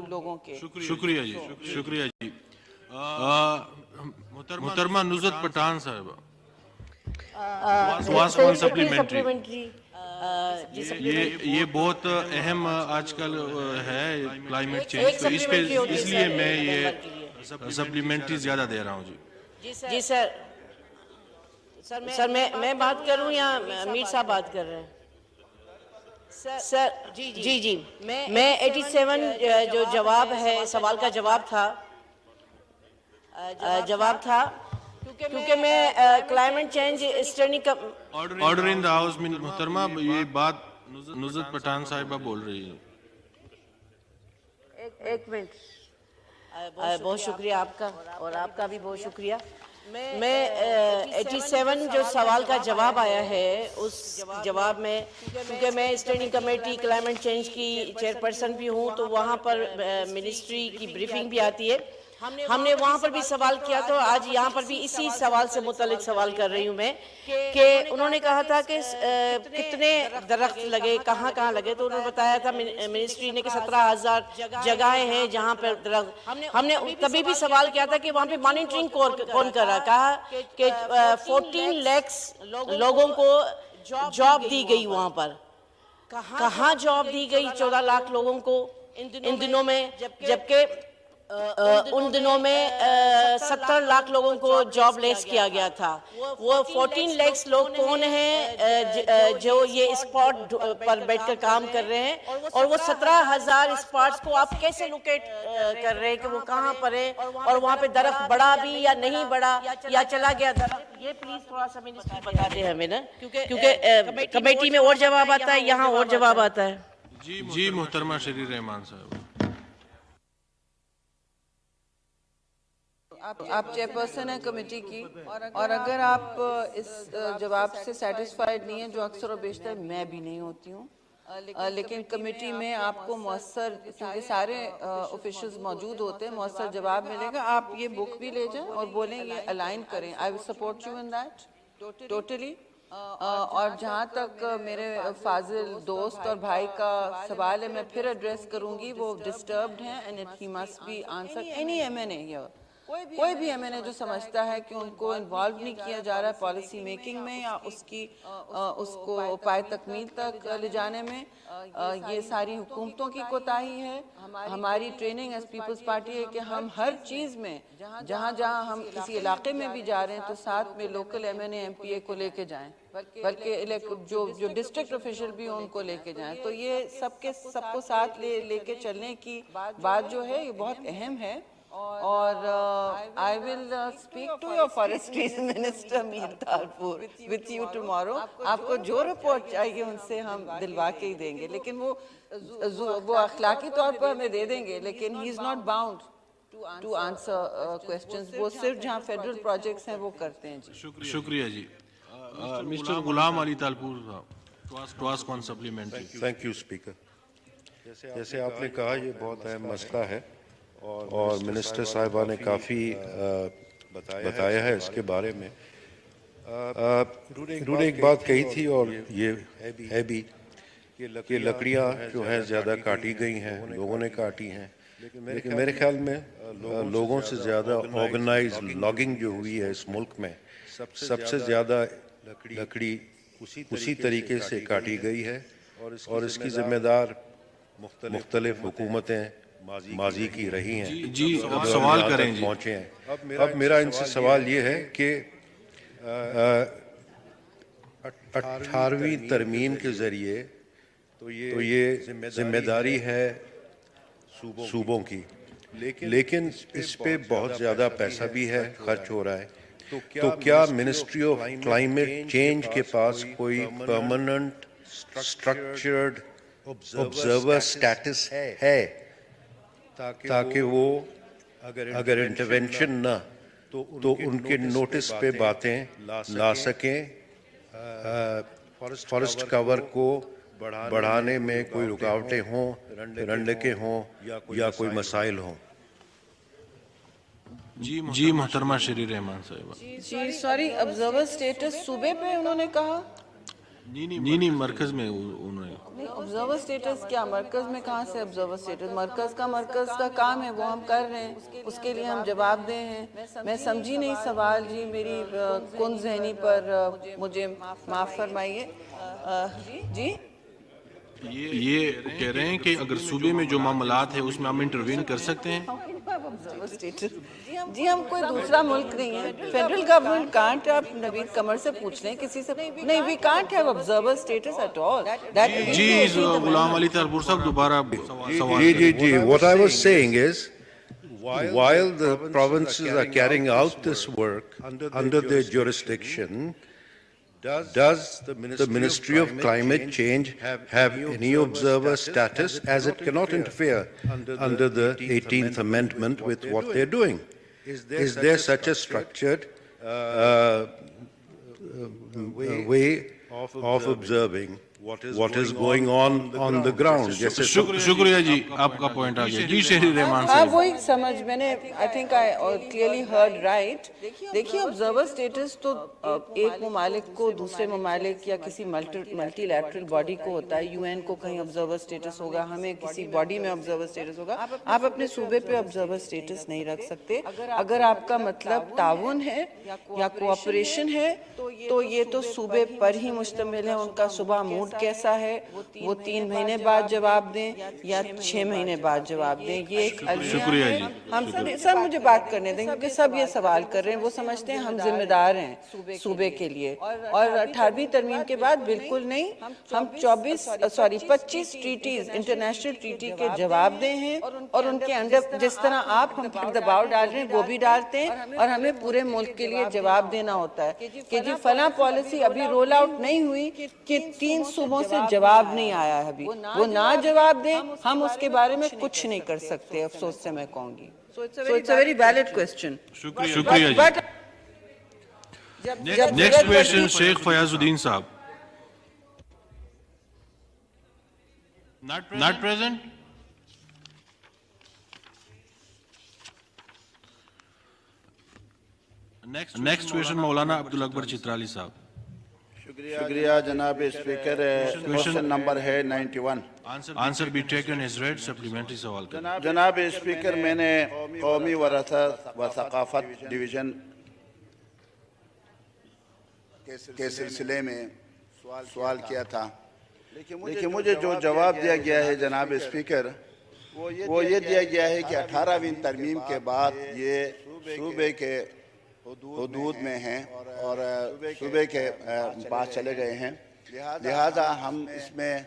لوگوں کے۔ شکریہ جی، شکریہ جی۔ محترمہ نصرت پٹھان صاحبہ، سپلیمنٹری، یہ بہت اہم آج کل ہے کلائمیٹ چینج، تو اس لیے میں یہ سپلیمنٹری زیادہ دے رہا ہوں جی۔ جی سر میں بات کروں یا میر صاحب بات کر رہے ہیں؟ سر جی میں 87 جو جواب ہے سوال کا جواب تھا کیونکہ میں climate change string order in the house میں محترمہ یہ بات نصرت پٹھان صاحبہ بول رہی ہے۔ ایک منٹ، بہت شکریہ آپ کا، اور آپ کا بھی بہت شکریہ۔ میں 87 جو سوال کا جواب آیا ہے اس جواب میں، کیونکہ میں اسٹینڈنگ کمیٹی کلائمیٹ چینج کی چیئرپرسن بھی ہوں، تو وہاں پر منسٹری کی بریفنگ بھی آتی ہے۔ ہم نے وہاں پر بھی سوال کیا، تو آج یہاں پر بھی اسی سوال سے متعلق سوال کر رہی ہوں میں، کہ انہوں نے کہا تھا کہ کتنے درخت لگے، کہاں کہاں لگے، تو انہوں نے بتایا تھا منسٹری نے کہ 17,000 جگہیں ہیں جہاں پر درخت۔ ہم نے تبھی بھی سوال کیا تھا کہ وہاں پہ مانیٹرنگ کون کر رہا، کہا کہ 14 لاکھ لوگوں کو جاب دی گئی وہاں پر۔ کہاں جاب دی گئی 14 لاکھ لوگوں کو ان دنوں میں، جبکہ ان دنوں میں 70 لاکھ لوگوں کو جاب لیس کیا گیا تھا۔ وہ 14 لاکھ لوگ کون ہیں جو یہ اسپاٹ پر بیٹھ کر کام کر رہے ہیں، اور وہ 17,000 اسپاٹس کو آپ کیسے لوکیٹ کر رہے ہیں کہ وہ کہاں پر ہیں، اور وہاں پہ درخت بڑا بھی یا نہیں بڑا یا چلا گیا درخت؟ یہ پلیز تھوڑا سا منسٹری بتا دیں ہمیں نا، کیونکہ کمیٹی میں اور جواب آتا ہے، یہاں اور جواب آتا ہے۔ جی محترمہ شری رحمان صاحب، آپ چیئرپرسن ہیں کمیٹی کی، اور اگر آپ اس جواب سے سیٹسفائیڈ نہیں ہیں، جو اکثر و بیشتر میں بھی نہیں ہوتی ہوں، لیکن کمیٹی میں آپ کو مؤثر، کیونکہ سارے آفیشلز موجود ہوتے ہیں، مؤثر جواب ملے گا۔ آپ یہ بک بھی لے جائیں اور بولیں یہ الائن کریں۔ I will support you in that totally. اور جہاں تک میرے فاضل دوست اور بھائی کا سوال ہے، میں پھر ایڈریس کروں گی، وہ ڈسٹربڈ ہیں and he must be answer. Any M N A here, کوئی بھی ایم این اے جو سمجھتا ہے کہ ان کو انوالو نہیں کیا جا رہا ہے پالیسی میکنگ میں یا اس کو پائے تکمیل تک لے جانے میں، یہ ساری حکومتوں کی کوتاہی ہے۔ ہماری ٹریننگ ایز پیپلز پارٹی ہے کہ ہم ہر چیز میں، جہاں جہاں ہم کسی علاقے میں بھی جا رہے ہیں، تو ساتھ میں local M N A M P A کو لے کے جائیں، بلکہ جو ڈسٹرکٹ آفیشل بھی ہوں ان کو لے کے جائیں۔ تو یہ سب کو ساتھ لے کے چلنے کی بات جو ہے یہ بہت اہم ہے۔ اور I will speak to your forestries minister Mir Talpur with you tomorrow۔ آپ کو جو رپورٹ چاہیے ان سے ہم دلوا کے ہی دیں گے، لیکن وہ اخلاقی طور پر ہمیں دے دیں گے، لیکن he is not bound to answer questions۔ وہ صرف جہاں فیڈرل پروجیکٹس ہیں وہ کرتے ہیں جی۔ شکریہ جی۔ Mister Ghulam Ali Talpur Sahib, to ask one supplementary. Thank you speaker. جیسے آپ نے کہا یہ بہت اہم مسئلہ ہے، اور منسٹر صاحبہ نے کافی بتایا ہے اس کے بارے میں۔ انہوں نے ایک بات کہی تھی، اور یہ ہے بھی کہ لکڑیاں جو ہیں زیادہ کاٹی گئی ہیں، لوگوں نے کاٹی ہیں، لیکن میرے خیال میں لوگوں سے زیادہ آرگنائز لاگنگ جو ہوئی ہے اس ملک میں، سب سے زیادہ لکڑی اسی طریقے سے کاٹی گئی ہے، اور اس کی ذمہ دار مختلف حکومتیں، ماضی کی رہی ہیں جی اب سوال کریں جی پہنچے ہیں. اب میرا ان سے سوال یہ ہے کہ 18ویں ترمیم کے ذریعے تو یہ ذمہ داری ہے صوبوں کی، لیکن اس پہ بہت زیادہ پیسہ بھی ہے، خرچ ہو رہا ہے. تو کیا منسٹری آف کلائمیٹ چینج کے پاس کوئی پرماننٹ اسٹرکچرڈ آبزرور اسٹیٹس ہے تاکہ وہ اگر انٹرونشن نہ تو ان کے نوٹس پہ باتیں لا سکیں، فارسٹ کور کو بڑھانے میں کوئی رکاوٹیں ہوں، رنڈکیں ہوں یا کوئی مسائل ہوں؟ جی محترمہ شری رحمان صاحبہ. جی سوری، آبزرور اسٹیٹس صوبے پہ انہوں نے کہا؟ نہیں مرکز میں انہوں نے. آبزرور اسٹیٹس کیا مرکز میں کہاں سے آبزرور اسٹیٹس؟ مرکز کا کام ہے، وہ ہم کر رہے ہیں، اس کے لیے ہم جواب دہ ہیں. میں سمجھی نہیں سوال جی، میری کن ذہنی پر مجھے معاف فرمائیے. جی یہ کہہ رہے ہیں کہ اگر صوبے میں جو معاملات ہیں اس میں ہم انٹروین کر سکتے ہیں. جی ہم کوئی دوسرا ملک نہیں ہے. فیڈرل گورنمنٹ کانٹ، آپ نوید قمر سے پوچھ لیں، کسی سے نہیں. We can't have observer status at all. جی غلام علی طرحپور صاحب دوبارہ سوال. جی what I was saying is, while the provinces are carrying out this work under their jurisdiction, does the Ministry of Climate Change have any observer status, as it cannot interfere under the 18th Amendment with what they're doing? Is there such a structured way of observing what is going on the ground? شکریہ جی، آپ کا point آ گیا. جی شہری رحمان ہاں صاحب. وہی سمجھ میں نے I think I clearly heard right. دیکھیے آبزرور اسٹیٹس تو ایک ممالک کو دوسرے ممالک یا کسی ملٹی لیٹرل باڈی کو ہوتا ہے. یو این کو کہیں آبزرور اسٹیٹس ہوگا، ہمیں کسی باڈی میں آبزرور اسٹیٹس ہوگا. آپ اپنے صوبے پہ آبزرور اسٹیٹس نہیں رکھ سکتے. اگر آپ کا مطلب تعاون ہے یا کوآپریشن ہے تو یہ تو صوبے پر ہی مشتمل ہے. ان کا صبح موڈ کیسا ہے وہ 3 مہینے بعد جواب دیں یا 6 مہینے بعد جواب دیں. یہ ایک شکریہ جی. ہم سب مجھے بات کرنے دیں کیونکہ سب یہ سوال کر رہے ہیں. وہ سمجھتے ہیں ہم ذمہ دار ہیں صوبے کے لیے. اور 18ویں ترمیم کے بعد بالکل نہیں. ہم 25 ٹریٹیز انٹرنیشنل ٹریٹی کے جواب دیں ہیں اور ان کے انڈر جس طرح آپ ہم پر دباؤ ڈال رہے ہیں وہ بھی ڈالتے ہیں. اور ہمیں پورے ملک کے لیے جواب دینا ہوتا ہے کہ جی فلاں پالیسی ابھی رول آؤٹ نہیں ہوئی کہ 3 صوبوں سے جواب نہیں آیا ہے ابھی. وہ نہ جواب دیں، ہم اس کے بارے میں کچھ نہیں کر سکتے. افسوس سے میں کہوں گی. So it's a very valid question. شکریہ جی. نیکسٹ کویشچن شیخ فیاض الدین صاحب. Not present. نیکسٹ کویشچن مولانا عبدالاکبر چترالی صاحب. شکریہ جناب اسپیکر. کوشچن نمبر ہے 91. Answer be taken as read. Supplementary سوال کریں. جناب اسپیکر، میں نے قومی وراثت و ثقافت ڈویژن کے سلسلے میں سوال کیا تھا، لیکن مجھے جو جواب دیا گیا ہے جناب اسپیکر وہ یہ دیا گیا ہے کہ 18ویں ترمیم کے بعد یہ صوبے کے حدود میں ہیں اور صوبے کے پاس چلے گئے ہیں، لہذا ہم اس میں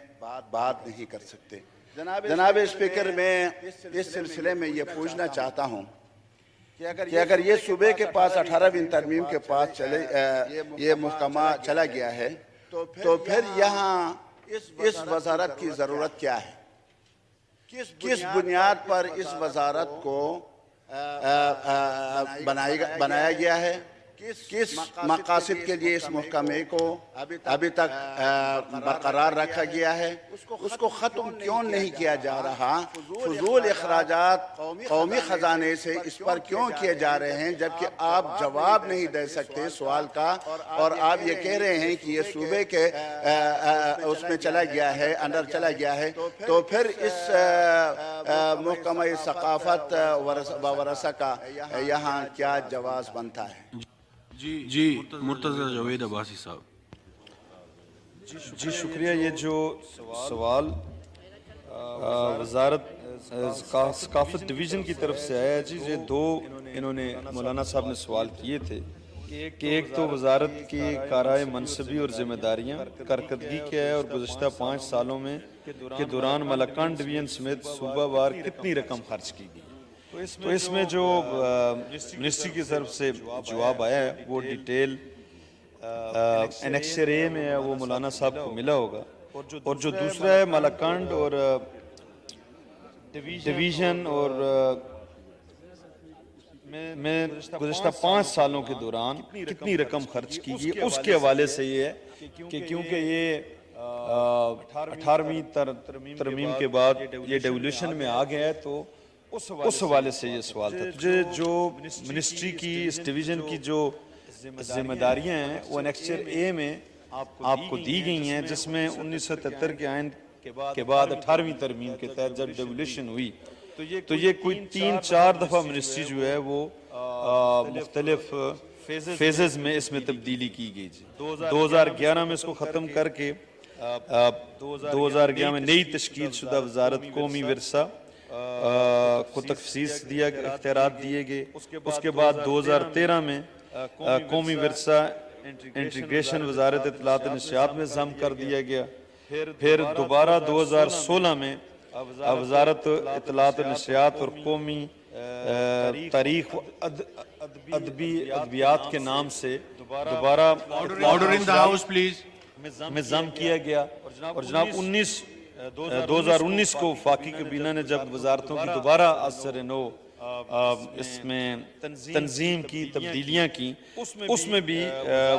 بات نہیں کر سکتے. جناب اسپیکر، میں اس سلسلے میں یہ پوچھنا چاہتا ہوں کہ اگر یہ صوبے کے پاس 18ویں ترمیم کے پاس یہ محکمہ چلا گیا ہے تو پھر یہاں اس وزارت کی ضرورت کیا ہے؟ کس بنیاد پر اس وزارت کو بنایا گیا ہے؟ کس مقاصد کے لیے اس محکمے کو ابھی تک برقرار رکھا گیا ہے؟ اس کو ختم کیوں نہیں کیا جا رہا؟ فضول اخراجات قومی خزانے سے اس پر کیوں کیے جا رہے ہیں جبکہ آپ جواب نہیں دے سکتے سوال کا، اور آپ یہ کہہ رہے ہیں کہ یہ صوبے کے اس میں چلا گیا ہے، اندر چلا گیا ہے، تو پھر اس محکمہ ثقافت و ورثہ کا یہاں کیا جواز بنتا ہے؟ جی مرتضی جاوید عباسی صاحب. جی شکریہ. یہ جو سوال وزارت ثقافت ڈویژن کی طرف سے آیا جی. یہ دو انہوں نے مولانا صاحب نے سوال کیے تھے کہ ایک تو وزارت کی کارائے منصبی اور ذمہ داریاں کارکردگی کیا ہے اور گزشتہ 5 سالوں میں کے دوران ملکان ڈویژن سمیت صوبہ وار کتنی رقم خرچ کی گئی. تو اس میں جو منسٹری کی طرف سے جواب آیا ہے وہ ڈیٹیل انیکسچر اے میں ہے, وہ مولانا صاحب کو ملا ہوگا. اور جو دوسرا ہے ملکانڈ اور ڈویژن اور میں گزشتہ 5 سالوں کے دوران کتنی رقم خرچ کی گئی, اس کے حوالے سے یہ ہے کہ کیونکہ یہ 18ویں ترمیم کے بعد یہ ڈیولیوشن میں آ گیا ہے تو اس حوالے سے یہ سوال تھا. جو منسٹری کی اس ڈویژن کی جو ذمہ داریاں ہیں وہ انیکسچر اے میں آپ کو دی گئی ہیں, جس میں 1973 کے آئین کے بعد 18ویں ترمیم کے تحت جب ڈیولیوشن ہوئی تو یہ کوئی 3-4 دفعہ منسٹری جو ہے وہ مختلف فیزز میں اس میں تبدیلی کی گئی جی. 2011 میں اس کو ختم کر کے 2011 میں نئی تشکیل شدہ وزارت قومی ورثہ کو تخصیص دیا, اختیارات دیے گئے. اس کے بعد 2013 میں قومی ورثہ انٹیگریشن وزارت اطلاعات و نشریات میں ضم کر دیا گیا. پھر دوبارہ 2016 میں وزارت اطلاعات و نشریات اور قومی تاریخ ادبیات کے نام سے دوبارہ order in the house please میں ضم کیا گیا. اور جناب 2019 کو وفاقی کابینہ نے جب وزارتوں کی دوبارہ از سر نو اس میں تنظیم کی تبدیلیاں کی, اس میں بھی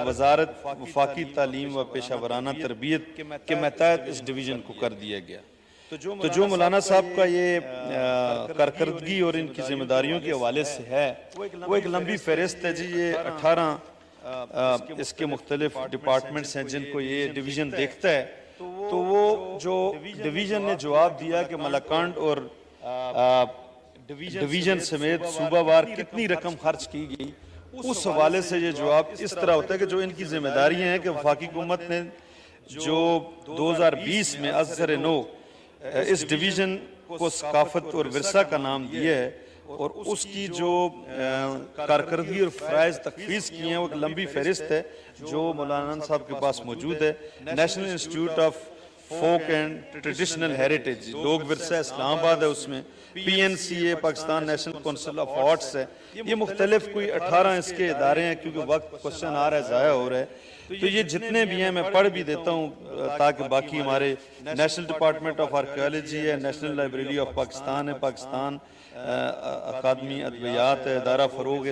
وزارت وفاقی تعلیم و پیشہ ورانہ تربیت کے ماتحت اس ڈویژن کو کر دیا گیا. تو جو مولانا صاحب کا یہ کارکردگی اور ان کی ذمہ داریوں کے حوالے سے ہے وہ ایک لمبی فہرست ہے جی. یہ 18 اس کے مختلف ڈپارٹمنٹس ہیں جن کو یہ ڈویژن دیکھتا ہے. تو وہ جو ڈویژن نے جواب دیا کہ ملکانڈ اور ڈویژن سمیت صوبہ وار کتنی رقم خرچ کی گئی, اس حوالے سے یہ جواب اس طرح ہوتا ہے کہ جو ان کی ذمہ داریاں ہیں کہ وفاقی حکومت نے جو 2020 میں از سر نو اس ڈویژن کو ثقافت اور ورثہ کا نام دیا ہے اور اس کی جو کارکردگی اور فرائض تخفیض کی ہیں وہ ایک لمبی فہرست ہے جو مولانا صاحب کے پاس موجود ہے. National institute of folk and traditional heritage لوگ ورثہ اسلام آباد ہے, اس میں PNCA Pakistan national council of arts ہے. یہ مختلف کوئی 18 اس کے ادارے ہیں, کیونکہ وقت کوشچن آ رہا ہے ضائع ہو رہا ہے. تو یہ جتنے بھی ہیں میں پڑھ بھی دیتا ہوں تاکہ باقی ہمارے نیشنل ڈپارٹمنٹ آف آرکیالوجی ہے, نیشنل لائبریری آف پاکستان ہے, پاکستان اکادمی ادبیات ہے, ادارہ فروغ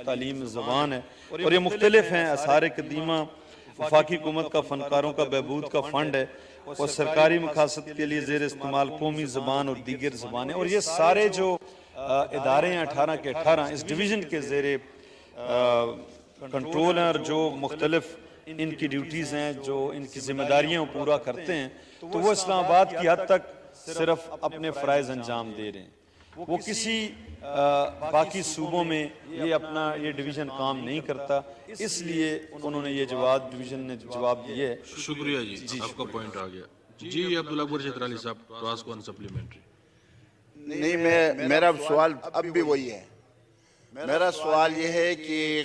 تعلیم زبان ہے, اور یہ مختلف ہیں. آثار قدیمہ وفاقی حکومت کا فنکاروں کا بہبود کا فنڈ ہے اور سرکاری مقاصد کے لیے زیر استعمال قومی زبان اور دیگر زبانیں. اور یہ سارے جو ادارے ہیں 18 کے 18 اس ڈویژن کے زیر کنٹرول ہیں, اور جو مختلف ان کی ڈیوٹیز ہیں, جو ان کی ذمہ داریاں پورا کرتے ہیں, تو وہ اسلام آباد کی حد تک صرف اپنے فرائض انجام دے رہے ہیں. وہ کسی باقی صوبوں میں یہ ڈویژن کام نہیں کرتا, اس لیے انہوں نے یہ جواب ڈویژن نے جواب دیے. شکریہ جی, آپ کا پوائنٹ آ گیا. جی عبداللہ اکبر چترالی علی صاحب, ٹو آسک ون سپلیمنٹری. نہیں, میرا سوال اب بھی وہی ہے. میرا سوال یہ ہے کہ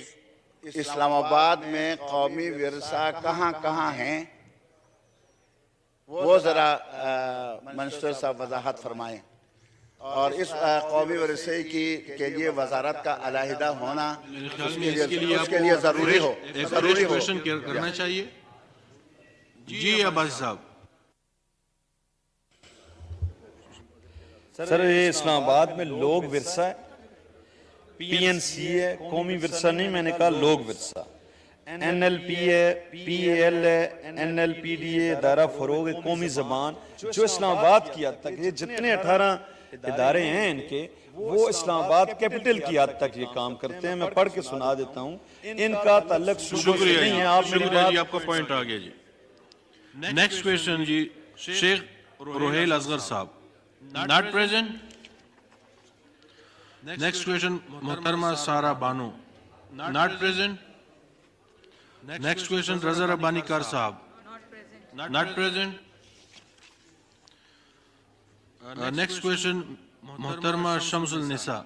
اسلام آباد میں قومی ورثہ کہاں کہاں ہیں, وہ ذرا منسٹر صاحب وضاحت فرمائیں. اور اس قومی ورثے کے لیے وزارت کا علیحدہ ہونا اس کے لیے ضروری ہو. کوشچن کرنا چاہیے. جی عباسی صاحب. سر یہ اسلام آباد میں لوگ ورثہ ہے, PNC ہے, قومی ورثہ نہیں, میں نے کہا لوگ ورثہ. NLP ہے, PAL ہے, NLPD ہے, ادارہ فروغ قومی زبان, جو اسلام آباد کی حد تک یہ جتنے 18 ادارے ہیں ان کے, وہ اسلام آباد کیپٹل کی حد تک یہ کام کرتے ہیں. میں پڑھ کے سنا دیتا ہوں, ان کا تعلق صوبوں سے نہیں ہے. آپ کا پوائنٹ آ گیا جی. نیکسٹ کویسچن جی, شیخ روحیل اصغر صاحب, ناٹ پریزنٹ. نیکسٹ کویسچن محترمہ Sara Bano, not present. Next question Raza Rabbani Khar صاحب, not present. Next question, Muhtarma Shamsul Nisa.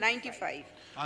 95।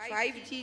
5G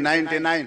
99।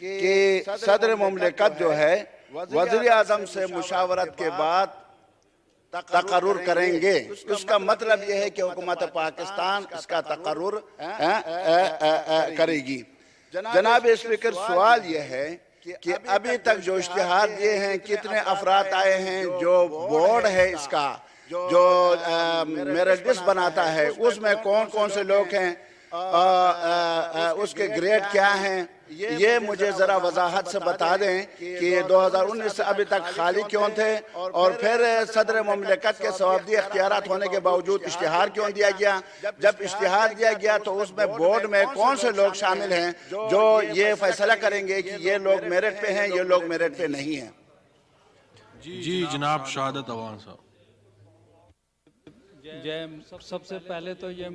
کہ صدر مملکت جو ہے وزیر اعظم سے مشاورت کے بعد تقرر کریں گے. اس کا مطلب یہ ہے کہ حکومت پاکستان اس کا تقرر کرے گی. جناب اسپیکر، سوال یہ ہے کہ ابھی تک جو اشتہار دیے ہیں کتنے افراد آئے ہیں؟ جو بورڈ ہے اس کا جو میرٹ لسٹ بناتا ہے اس میں کون کون سے لوگ ہیں، اس کے گریڈ کیا ہیں؟ یہ مجھے ذرا وضاحت سے بتا دیں کہ 2019 سے ابھی تک خالی کیوں تھے، اور پھر صدر مملکت کے صوابدی اختیارات ہونے کے باوجود اشتہار کیوں دیا گیا؟ جب اشتہار دیا گیا تو اس میں بورڈ میں کون سے لوگ شامل ہیں جو یہ فیصلہ کریں گے کہ یہ لوگ میرٹ پہ ہیں، یہ لوگ میرٹ پہ نہیں ہیں؟ جی جناب شہادت عوان صاحب. سب سے پہلے تو یہ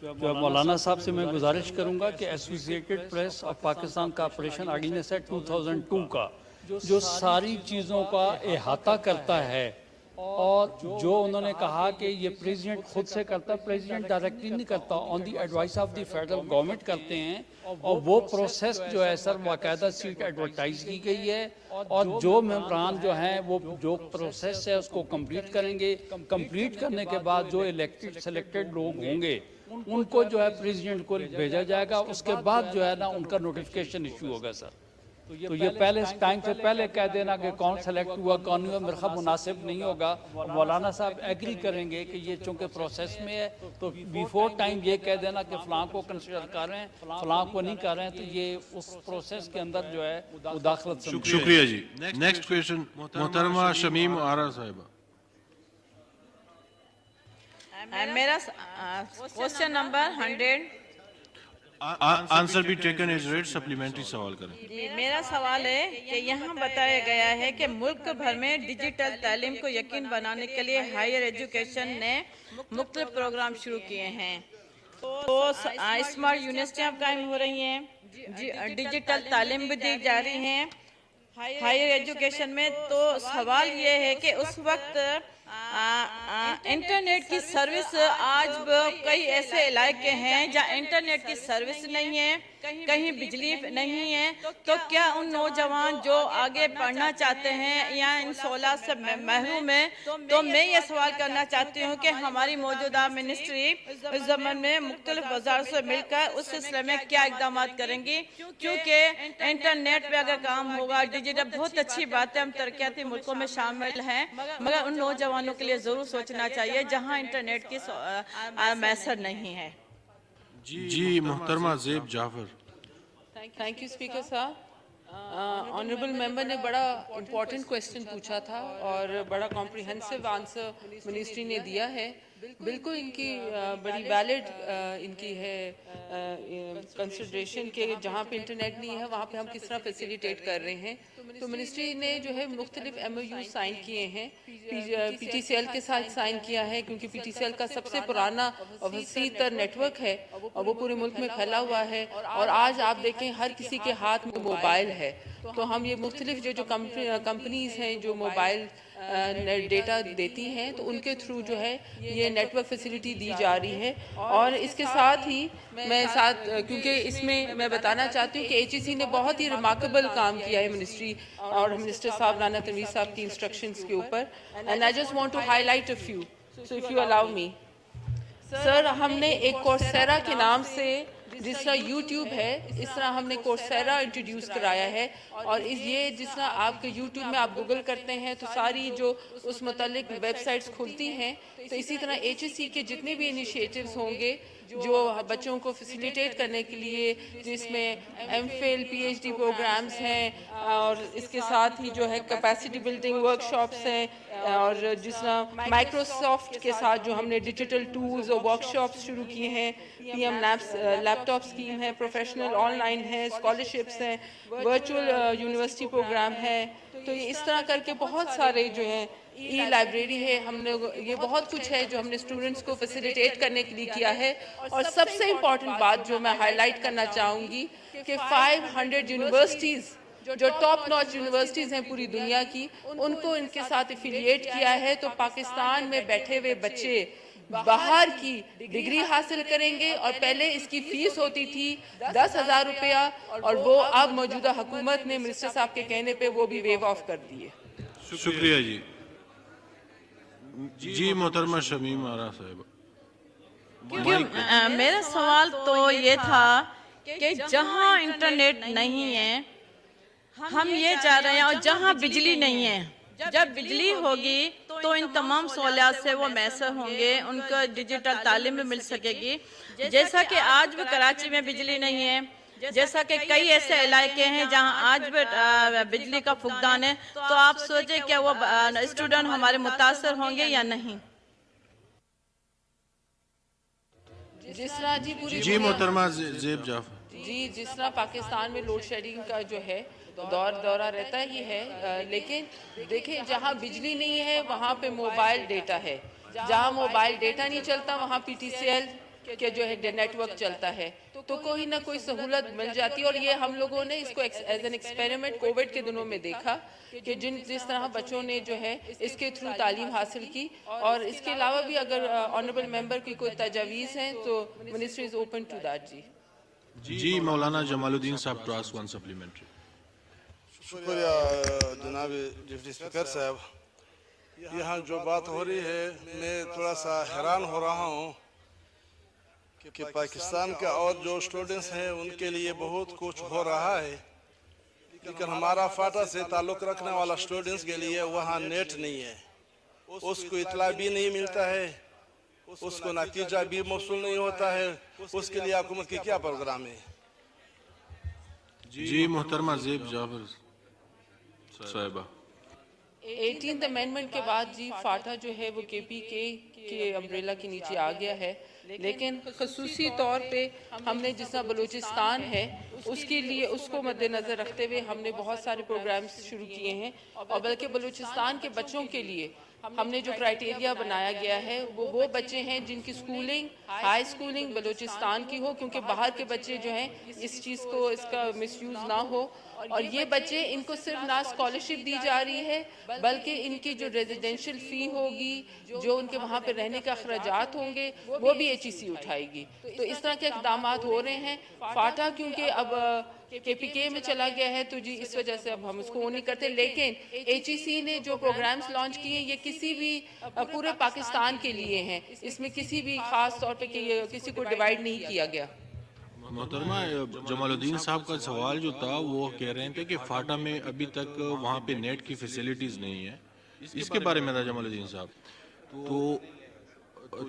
مولانا صاحب سے میں گزارش کروں گا کہ ایسوسیٹڈ پریس آف پاکستان کا آپریشن آرڈیننس ہے 2002 کا جو ساری چیزوں کا احاطہ کرتا ہے، اور جو انہوں نے کہا کہ یہ پریزیڈنٹ خود سے کرتا ہے، پریزیڈنٹ ڈائریکٹلی نہیں کرتا، on the advice of the federal government کرتے ہیں. اور وہ پروسیس جو ہے سر باقاعدہ سیٹ ایڈورٹائز کی گئی ہے، اور جو ممبران جو ہیں وہ جو پروسیس ہے اس کو کمپلیٹ کریں گے. کمپلیٹ کرنے کے بعد جو الیکٹڈ سلیکٹڈ لوگ ہوں گے ان کو جو ہے پریزیڈنٹ کو بھیجا جائے گا. اس کے بعد جو ہے نا ان کا نوٹیفیکیشن ایشو ہوگا سر. تو یہ پہلے ٹائم سے پہلے کہہ دینا کہ کون سلیکٹ ہوا کون ہوا میرے خیال مناسب نہیں ہوگا. مولانا صاحب ایگری کریں گے کہ یہ چونکہ پروسیس میں ہے تو بیفور ٹائم یہ کہہ دینا کہ فلاں کو کنسیڈر کر رہے ہیں فلاں کو نہیں کر رہے ہیں، تو یہ اس پروسیس کے اندر جو ہے مداخلت سمجھیں. شکریہ جی. نیکسٹ کویشچن محترمہ شمیم آرا صاحبہ. میرا کوشچن نمبر 100. آنسر بھی ٹیکن ایز ریڈ، سپلیمنٹری سوال کریں. جی میرا سوال ہے کہ یہاں بتایا گیا ہے کہ ملک بھر میں ڈیجیٹل تعلیم کو یقین بنانے کے لیے ہائر ایجوکیشن نے مختلف پروگرام شروع کیے ہیں. تو اسمارٹ یونیورسٹیاں قائم ہو رہی ہیں، ڈیجیٹل تعلیم بھی دی جا رہی ہیں ہائر ایجوکیشن میں. تو سوال یہ ہے کہ اس وقت انٹرنیٹ کی سروس آج کئی ایسے علاقے ہیں جہاں انٹرنیٹ کی سروس نہیں ہے، کہیں بجلی نہیں ہے. تو کیا ان نوجوان جو آگے پڑھنا چاہتے ہیں یا ان سہولات سے محروم ہیں، تو میں یہ سوال کرنا چاہتی ہوں کہ ہماری موجودہ منسٹری اس زمن میں مختلف وزارت سے مل کر اس سلسلے میں کیا اقدامات کریں گی؟ کیونکہ انٹرنیٹ پہ اگر کام ہوگا ڈیجیٹل بہت اچھی بات ہے، ہم ترقیاتی ملکوں میں شامل ہیں، مگر ان نوجوانوں کے لیے ضرور سوچنا چاہیے جہاں انٹرنیٹ کی میسر نہیں ہے. جی محترمہ زیب جعفر. تھینک یو اسپیکر صاحب. آنریبل ممبر نے بڑا امپورٹنٹ کویسچن پوچھا تھا اور بڑا کمپریہنسو آنسر منسٹری نے دیا ہے. بالکل ان کی بڑی ویلڈ ان کی ہے کنسیڈریشن کہ جہاں پہ انٹرنیٹ نہیں ہے وہاں پہ ہم کس طرح فیسیلیٹیٹ کر رہے ہیں. تو منسٹری نے جو ہے مختلف MOU سائن کیے ہیں. PTCL کے ساتھ سائن کیا ہے کیونکہ PTCL کا سب سے پرانا اور وسیع تر نیٹ ورک ہے اور وہ پورے ملک میں پھیلا ہوا ہے. اور آج آپ دیکھیں ہر کسی کے ہاتھ میں موبائل ہے. تو ہم یہ مختلف جو کمپنیز ہیں جو موبائل ڈیٹا دیتی ہیں تو ان کے تھرو جو ہے یہ نیٹ ورک فیسیلیٹی دی جا رہی ہے. اور اس کے ساتھ ہی کیونکہ اس میں میں بتانا چاہتی ہوں کہ HEC نے بہت ہی ریمارکیبل کام کیا ہے منسٹری اور منسٹر صاحب رانا تنویر صاحب کی انسٹرکشنز کے اوپر. And I just want to highlight a few. So if you allow me sir, ہم نے ایک کورسیرا کے نام سے جس طرح یوٹیوب ہے اس طرح ہم نے کورسیرا انٹروڈیوس کرایا ہے. اور یہ جس طرح آپ کے یوٹیوب میں آپ گوگل کرتے ہیں تو ساری جو اس متعلق ویب سائٹس کھلتی ہیں، تو اسی طرح HEC کے جتنے بھی انیشیٹیوز ہوں گے جو بچوں کو فیسیلیٹیٹ کرنے کے لیے، جس میں MPhil PhD پروگرامز ہیں اور اس کے ساتھ ہی جو ہے کیپیسٹی بلڈنگ ورک شاپس ہیں، اور جس طرح مائکروسافٹ کے ساتھ جو ہم نے ڈیجیٹل ٹولز اور ورک شاپس شروع کیے ہیں، PM لیپ ٹاپ اسکیم ہے، پروفیشنل آن لائن ہے، اسکالرشپس ہیں، ورچوئل یونیورسٹی پروگرام ہے. تو یہ اس طرح کر کے بہت سارے جو ہیں ای لائبریری ہے، ہم نے یہ بہت کچھ ہے جو ہم نے اسٹوڈنٹس کو فیسیلیٹیٹ کرنے کے لیے کیا ہے. اور سب سے امپورٹنٹ بات جو میں ہائی لائٹ کرنا چاہوں گی کہ 500 یونیورسٹیز جو ٹاپ ناچ یونیورسٹیز ہیں پوری دنیا کی، ان کو ان کے ساتھ افیلیٹ کیا ہے. تو پاکستان میں بیٹھے ہوئے بچے باہر کی ڈگری حاصل کریں گے، اور پہلے اس کی فیس ہوتی تھی 10,000 روپیہ، اور وہ اب موجودہ حکومت نے منسٹر صاحب کے کہنے پہ وہ بھی ویو آف کر دیے۔ شکریہ جی۔ جی محترمہ شمیم آرا صاحب، میرا سوال تو یہ تھا کہ جہاں انٹرنیٹ نہیں ہے ہم یہ چاہ رہے ہیں، اور جہاں بجلی نہیں ہے، جب بجلی ہوگی تو ان تمام سہولیات سے وہ میسر ہوں گے، ان کو ڈیجیٹل تعلیم بھی مل سکے گی، جیسا کہ آج بھی کراچی میں بجلی نہیں ہے، جیسا کہ کئی ایسے علاقے ہیں جہاں آج بھی بجلی کا فقدان ہے، تو آپ سوچیں کہ وہ اسٹوڈنٹ ہمارے متاثر ہوں گے یا نہیں؟ جس طرح جی محترمہ زیب جعفر۔ جی، جس طرح پاکستان میں لوڈ شیڈنگ کا جو ہے دورہ رہتا ہی ہے، لیکن دیکھیں جہاں بجلی نہیں ہے وہاں پہ موبائل ڈیٹا ہے، جہاں موبائل ڈیٹا نہیں چلتا وہاں پی ٹی سی ایل کے جو ہے نیٹ ورک چلتا ہے، تو کوئی نہ کوئی سہولت مل جاتی ہے۔ اور یہ ہم لوگوں نے اس کو ایز این ایکسپیریمنٹ کووڈ کے دنوں میں دیکھا کہ جس طرح بچوں نے جو ہے اس کے تھرو تعلیم حاصل کی، اور اس کے علاوہ بھی اگر آنریبل ممبر کی کوئی تجاویز ہیں تو ministry is open to that. جی مولانا جمال الدین صاحب ٹو آسک ون سپلیمنٹری۔ شکریہ جناب ڈپٹی اسپیکر صاحب، یہاں جو بات ہو رہی ہے میں تھوڑا سا حیران ہو رہا ہوں کہ پاکستان کے اور جو اسٹوڈنٹس ہیں ان کے لیے بہت کچھ ہو رہا ہے، لیکن ہمارا فاٹا سے تعلق رکھنے والا اسٹوڈنٹس کے لیے وہاں نیٹ نہیں ہے، اس کو اطلاع بھی نہیں ملتا ہے، اس کو نتیجہ بھی موصول نہیں ہوتا ہے، اس کے لیے حکومت کی کیا پروگرام ہے؟ جی محترمہ زیب جعفر صاحبہ۔ 18th امینڈمنٹ کے بعد جی فاٹا جو ہے وہ کے پی کے امبریلا کے نیچے آ گیا ہے، لیکن خصوصی طور پہ ہم نے جس طرح بلوچستان ہے اس کے لیے اس کو مد نظر رکھتے ہوئے ہم نے بہت سارے پروگرامز شروع کیے ہیں، اور بلکہ بلوچستان کے بچوں کے لیے ہم نے جو کرائٹیریا بنایا گیا ہے وہ بچے ہیں جن کی سکولنگ ہائی سکولنگ بلوچستان کی ہو، کیونکہ باہر کے بچے جو ہیں اس چیز کو اس کا مس یوز نہ ہو، اور یہ بچے ان کو صرف نہ اسکالرشپ دی جا رہی ہے بلکہ ان کی جو ریزیڈینشل فی ہوگی، جو ان کے وہاں پہ رہنے کا اخراجات ہوں گے وہ بھی ایچ ای سی اٹھائے گی۔ تو اس طرح کے اقدامات ہو رہے ہیں۔ فاٹا کیونکہ اب کے پی کے میں چلا گیا ہے تو جی اس وجہ سے اب ہم اس کو نہیں کرتے، لیکن ایچ ای سی نے جو پروگرامز لانچ کیے یہ کسی بھی پورے پاکستان کے لیے ہیں، اس میں کسی بھی خاص طور پہ کسی کو ڈیوائیڈ نہیں کیا گیا۔ محترمہ جمال الدین صاحب کا سوال جو تھا وہ کہہ رہے تھے کہ فاٹا میں ابھی تک وہاں پہ نیٹ کی فیسیلیٹیز نہیں ہے، اس کے بارے میں تھا جمال الدین صاحب۔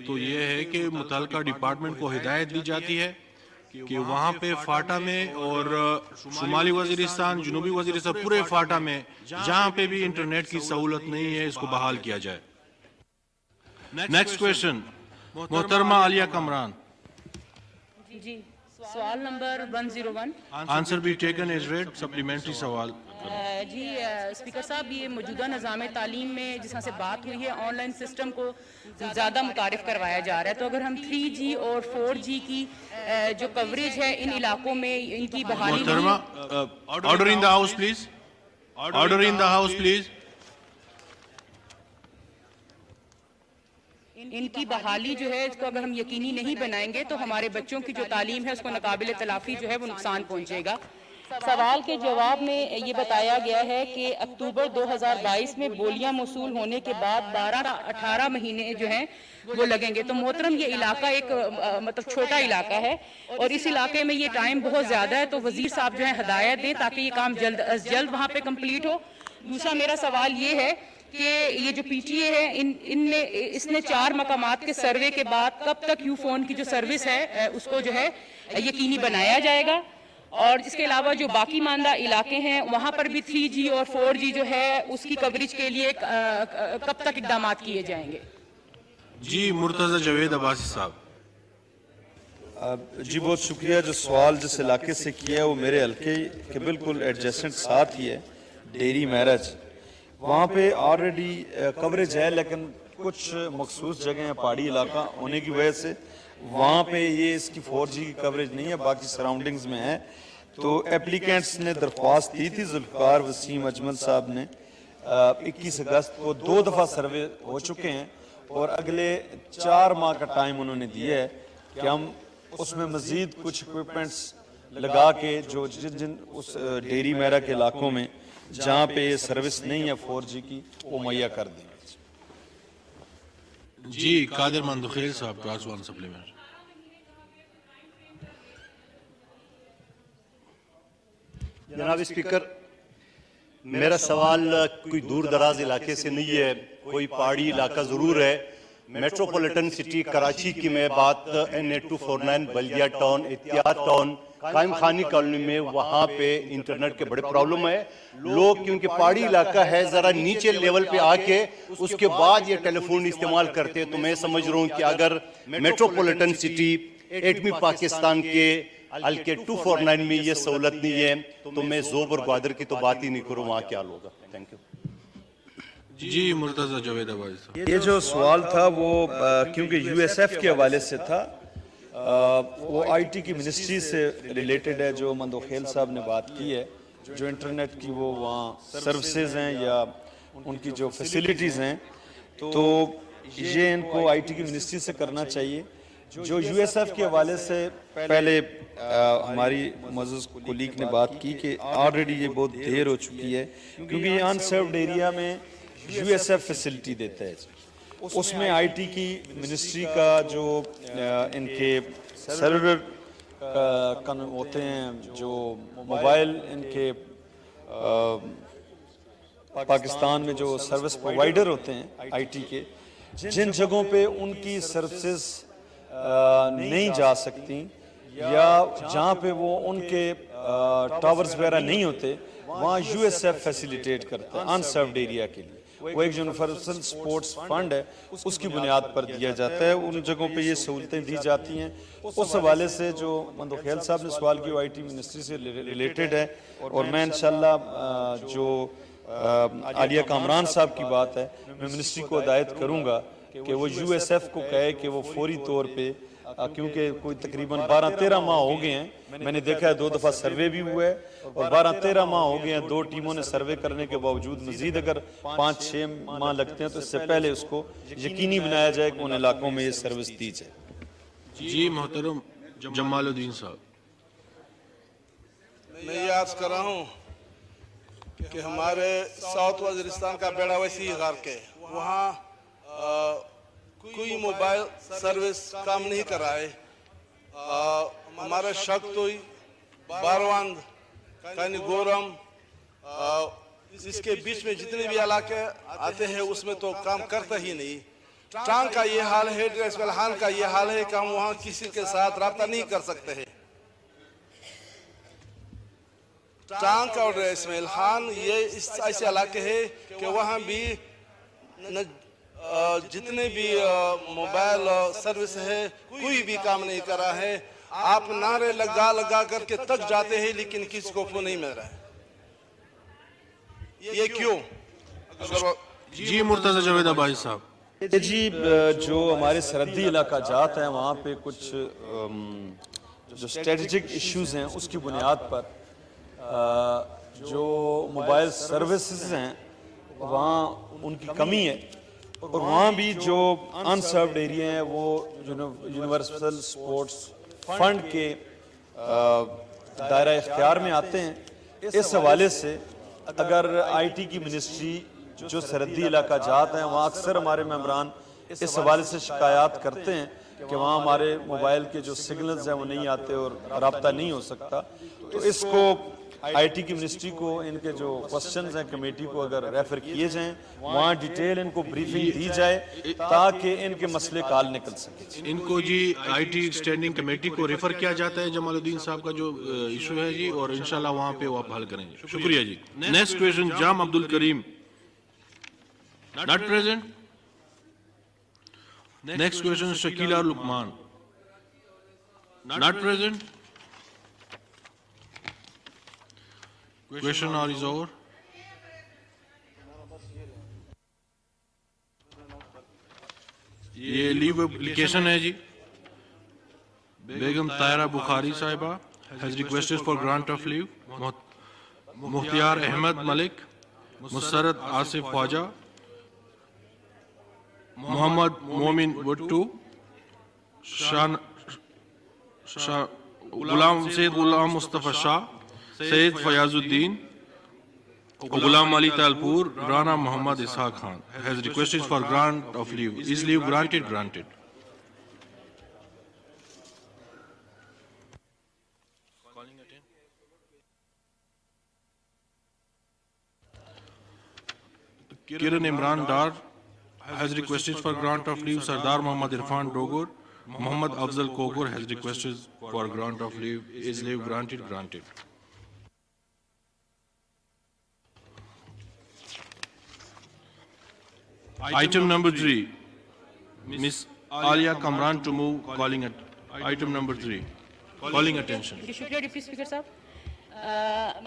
تو یہ ہے کہ متعلقہ ڈپارٹمنٹ کو ہدایت دی جاتی ہے کہ وہاں پہ فاٹا میں اور شمالی وزیرستان، جنوبی وزیرستان، پورے فاٹا میں جہاں پہ بھی انٹرنیٹ کی سہولت نہیں ہے اس کو بحال کیا جائے۔ نیکسٹ کویشچن محترمہ عالیہ کمران۔ جی سوال نمبر 101۔ آنسر بھی ٹیکن ایز ریڈ، سپلیمنٹری سوال۔ جی اسپیکر صاحب، یہ موجودہ نظام تعلیم میں جس طرح سے بات ہوئی ہے آن لائن سسٹم کو زیادہ متعارف کروایا جا رہا ہے، تو اگر ہم 3G اور 4G کی جو کوریج ہے ان علاقوں میں ان کی بحالی، محترمہ order in the house please, order in the house please. ان کی بحالی جو ہے اس کو اگر ہم یقینی نہیں بنائیں گے تو ہمارے بچوں کی جو تعلیم ہے اس کو ناقابل تلافی جو ہے وہ نقصان پہنچے گا۔ سوال کے جواب میں یہ بتایا گیا ہے کہ اکتوبر 2022 میں بولیاں موصول ہونے کے بعد 12-18 مہینے جو ہیں وہ لگیں گے۔ تو محترم یہ علاقہ ایک مطلب چھوٹا علاقہ ہے اور اس علاقے میں یہ ٹائم بہت زیادہ ہے، تو وزیر صاحب جو ہے ہدایت دیں تاکہ یہ کام جلد از جلد وہاں پہ کمپلیٹ ہو۔ دوسرا میرا سوال یہ ہے کہ یہ جو پی ٹی اے ہے اس نے 4 مقامات کے سروے کے بعد کب تک یو فون کی جو سروس ہے اس کو جو ہے یقینی بنایا جائے گا، اور اس کے علاوہ جو باقی ماندہ علاقے ہیں وہاں پر بھی 3G اور 4G جو ہے اس کی کوریج کے لیے کب تک اقدامات کیے جائیں گے؟ جی مرتضی جاوید عباسی صاحب۔ جی بہت شکریہ۔ جو سوال جس علاقے سے کیا ہے وہ میرے حلقے کے بالکل ایڈجسٹنٹ ساتھ ہی ہے، ڈیری میرج۔ وہاں پہ آلریڈی کوریج ہے، لیکن کچھ مخصوص جگہیں پہاڑی علاقہ ہونے کی وجہ سے وہاں پہ یہ اس کی 4G کی کوریج نہیں ہے، باقی سراؤنڈنگز میں ہے۔ تو اپلیکینٹس نے درخواست دی تھی، ذوالفقار وسیم اجمل صاحب نے 21 اگست کو 2 دفعہ سروے ہو چکے ہیں، اور اگلے 4 ماہ کا ٹائم انہوں نے دیا ہے کہ ہم اس میں مزید کچھ اکوپمنٹس لگا کے جو جن اس ڈیری میرا کے علاقوں میں جہاں پہ یہ سروس نہیں ہے 4G کی وہ مہیا کر دیں. جی قادر مندخیل صاحب ٹو آسک ون سپلیمنٹ. جناب اسپیکر، میرا سوال کوئی دور دراز علاقے سے نہیں ہے، کوئی پہاڑی علاقہ ضرور ہے. میٹروپولیٹن سٹی کراچی کی میں بات NA249 بلدیہ ٹاؤن، احتیاط ٹاؤن، قائم خانی کالونی میں، وہاں پہ انٹرنیٹ کے بڑے پرابلم ہے. لوگ کیونکہ پہاڑی علاقہ ہے ذرا نیچے لیول پہ آ کے اس کے بعد یہ ٹیلی فون استعمال کرتے. تو میں سمجھ رہا ہوں کہ اگر میٹروپولیٹن سٹی 8ویں پاکستان کے حلقے 249 میں یہ سہولت نہیں ہے تو میں زوب اور گوادر کی تو بات ہی نہیں کروں، وہاں کیا ہوگا. Thank you. جی مرتضی جاوید آبادی صاحب. یہ جو سوال تھا وہ کیونکہ USF کے حوالے سے تھا، وہ IT کی منسٹری سے ریلیٹڈ ہے. جو مندوخیل صاحب نے بات کی ہے، جو انٹرنیٹ کی وہ وہاں سروسز ہیں یا ان کی جو فیسیلیٹیز ہیں، تو یہ ان کو IT کی منسٹری سے کرنا چاہیے. جو USF کے حوالے سے پہلے ہماری معزز کولیگ نے بات کی کہ آلریڈی یہ بہت دیر ہو چکی ہے کیونکہ یہ انسروڈ ایریا میں USF فیسلٹی دیتا ہے. اس میں IT کی منسٹری کا جو ان کے سرور ہوتے ہیں، جو موبائل ان کے پاکستان میں جو سروس پرووائیڈر ہوتے ہیں IT کے، جن جگہوں پہ ان کی سروسز نہیں جا سکتی یا جہاں پہ وہ ان کے ٹاورز وغیرہ نہیں ہوتے، وہاں USF فیسیلیٹیٹ کرتا ہے انسروڈ ایریا کے لیے. وہ ایک یونیورسل سپورٹس فنڈ ہے، اس کی بنیاد پر دیا جاتا ہے. ان جگہوں پہ یہ سہولتیں دی جاتی ہیں. اس حوالے سے جو مندوخیل صاحب نے سوال کی وہ IT منسٹری سے ریلیٹڈ ہے، اور میں انشاءاللہ جو عالیہ کامران صاحب کی بات ہے، میں منسٹری کو ہدایت کروں گا کہ وہ USF کو کہے کہ وہ فوری طور پہ، کیونکہ کوئی تقریباً 12-13 ماہ ہو گئے ہیں، میں نے دیکھا ہے 2 دفعہ سروے بھی ہوا ہے، اور 12-13 ماہ ہو گئے ہیں 2 ٹیموں نے سروے کرنے کے باوجود مزید اگر 5-6 ماہ لگتے ہیں تو اس سے پہلے اس کو یقینی بنایا جائے کہ ان علاقوں میں یہ سروس دی جائے. جی محترم جمال الدین صاحب. میں یہ عرض کر رہا ہوں کہ ہمارے ساؤتھ وزیرستان کا بیڑا وسیع غرق ہے، وہاں کوئی موبائل سروس کام نہیں کر رہا ہے. ہمارا شک تو باروند، کانی گورم، اس کے بیچ میں جتنے بھی علاقے آتے ہیں اس میں تو کام کرتا ہی نہیں. ٹانگ کا یہ حال ہے، ڈریس ملحان کا یہ حال ہے کہ ہم وہاں کسی کے ساتھ رابطہ نہیں کر سکتے ہیں. ٹانگ اور ڈریس ملحان یہ ایسے علاقے ہیں کہ وہاں بھی جتنے بھی موبائل سروس ہے کوئی بھی کام نہیں کر رہا ہے. آپ نعرے لگا کر کے تک جاتے ہیں لیکن کسی کو فون نہیں مل رہا ہے. یہ کیوں؟ جی مرتضی جاوید آبادی صاحب. جی جو ہمارے سرحدی علاقہ جات ہیں وہاں پہ کچھ جو اسٹریٹجک ایشوز ہیں اس کی بنیاد پر جو موبائل سروسز ہیں وہاں ان کی کمی ہے، اور وہاں بھی جو انسروڈ ایریا ہیں وہ یونیورسل سپورٹس فنڈ کے دائرہ اختیار میں آتے ہیں. اس حوالے سے اگر IT کی منسٹری جو سرحدی علاقہ جات ہیں وہاں اکثر ہمارے ممبران اس حوالے سے شکایات کرتے ہیں کہ وہاں ہمارے موبائل کے جو سگنلز ہیں وہ نہیں آتے اور رابطہ نہیں ہو سکتا. تو اس کو IT کی منسٹری کو ان کے جو کوسچنز ہیں کمیٹی کو اگر ریفر کیے جائیں، وہاں ڈیٹیل ان کو بریفنگ دی جائے تاکہ ان کے مسئلے کا حل نکل سکے. ان کو جی IT اسٹینڈنگ کمیٹی کو ریفر کیا جاتا ہے جمال الدین صاحب کا جو ایشو ہے جی، اور انشاءاللہ وہاں پہ وہ آپ حل کریں گے. شکریہ جی. نیکسٹ کویشچن جام عبد الکریم. Not present. Next question Shakila Luqman. Not present. Question hour is over. یہ لیو اپلیکیشن ہے جی. بیگم طاہرہ بخاری صاحبہ has requested for grant of leave. Mukhtiar Ahmed Malik, Musarrat Asif Khawaja, Muhammad Momin Bhuttu, Sayyid Ghulam Mustafa Shah, Sayyid Fayazuddin, Ghulam Ali Talpur, Rana Muhammad Ishaq Khan has requested for grant of leave. Is leave granted? Granted. Kiran Imran Dar has requested for grant of leave. Sardar Muhammad Irfan Dogur, Muhammad Afzal Kogur has requested for grant of leave. Is leave granted? Granted. Item number 3, Miss Alia Kamran to move calling at item number 3, calling attention. شکریہ deputy speaker صاحب.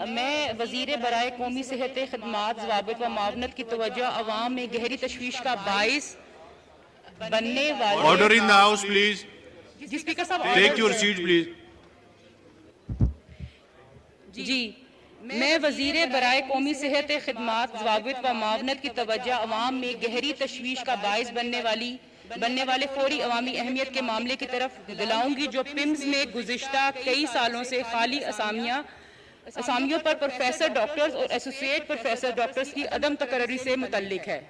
میں وزیر برائے قومی صحت خدمات ضوابط و معاونت کی توجہ عوام میں گہری تشویش کا باعث بننے والے Order in the house, please. جی speaker Sahib Take your seat, please. جی میں وزیر برائے قومی صحت خدمات ضوابط و معاونت کی توجہ عوام میں گہری تشویش کا باعث بننے والے فوری عوامی اہمیت کے معاملے کی طرف دلاؤں گی جو پمز میں گزشتہ کئی سالوں سے خالی اسامیوں پر پروفیسر ڈاکٹرز اور ایسوسیٹ پروفیسر ڈاکٹرز کی عدم تقرری سے متعلق ہے.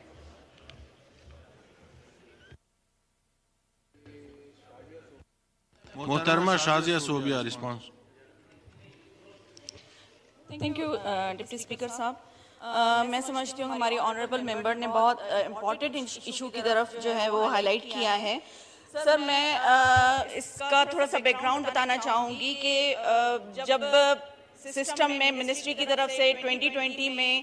محترمہ Shazia Sobia response. Thank you deputy speaker صاحب. میں سمجھتی ہوں ہماری آنریبل ممبر نے بہت امپورٹنٹ ایشو کی طرف جو ہے وہ ہائی لائٹ کیا ہے. سر میں اس کا تھوڑا سا بیک گراؤنڈ بتانا چاہوں گی کہ جب سسٹم میں منسٹری کی طرف سے 2020 میں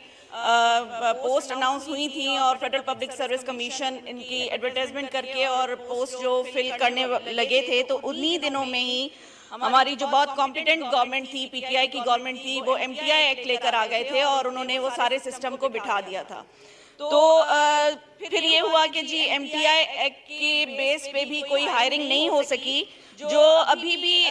پوسٹ اناؤنس ہوئی تھیں اور فیڈرل پبلک سروس کمیشن ان کی ایڈورٹائزمنٹ کر کے اور پوسٹ جو فل کرنے لگے تھے تو انہی دنوں میں ہی ہماری جو بہت کمپیٹنٹ گورنمنٹ تھی, پی ٹی آئی کی گورنمنٹ تھی, وہ ایم ٹی آئی ایکٹ لے کر آ گئے تھے اور انہوں نے وہ سارے سسٹم کو بٹھا دیا تھا. تو پھر یہ ہوا کہ جی ایم ٹی آئی ایکٹ کے بیس پہ بھی کوئی ہائرنگ نہیں ہو سکی. جو ابھی بھی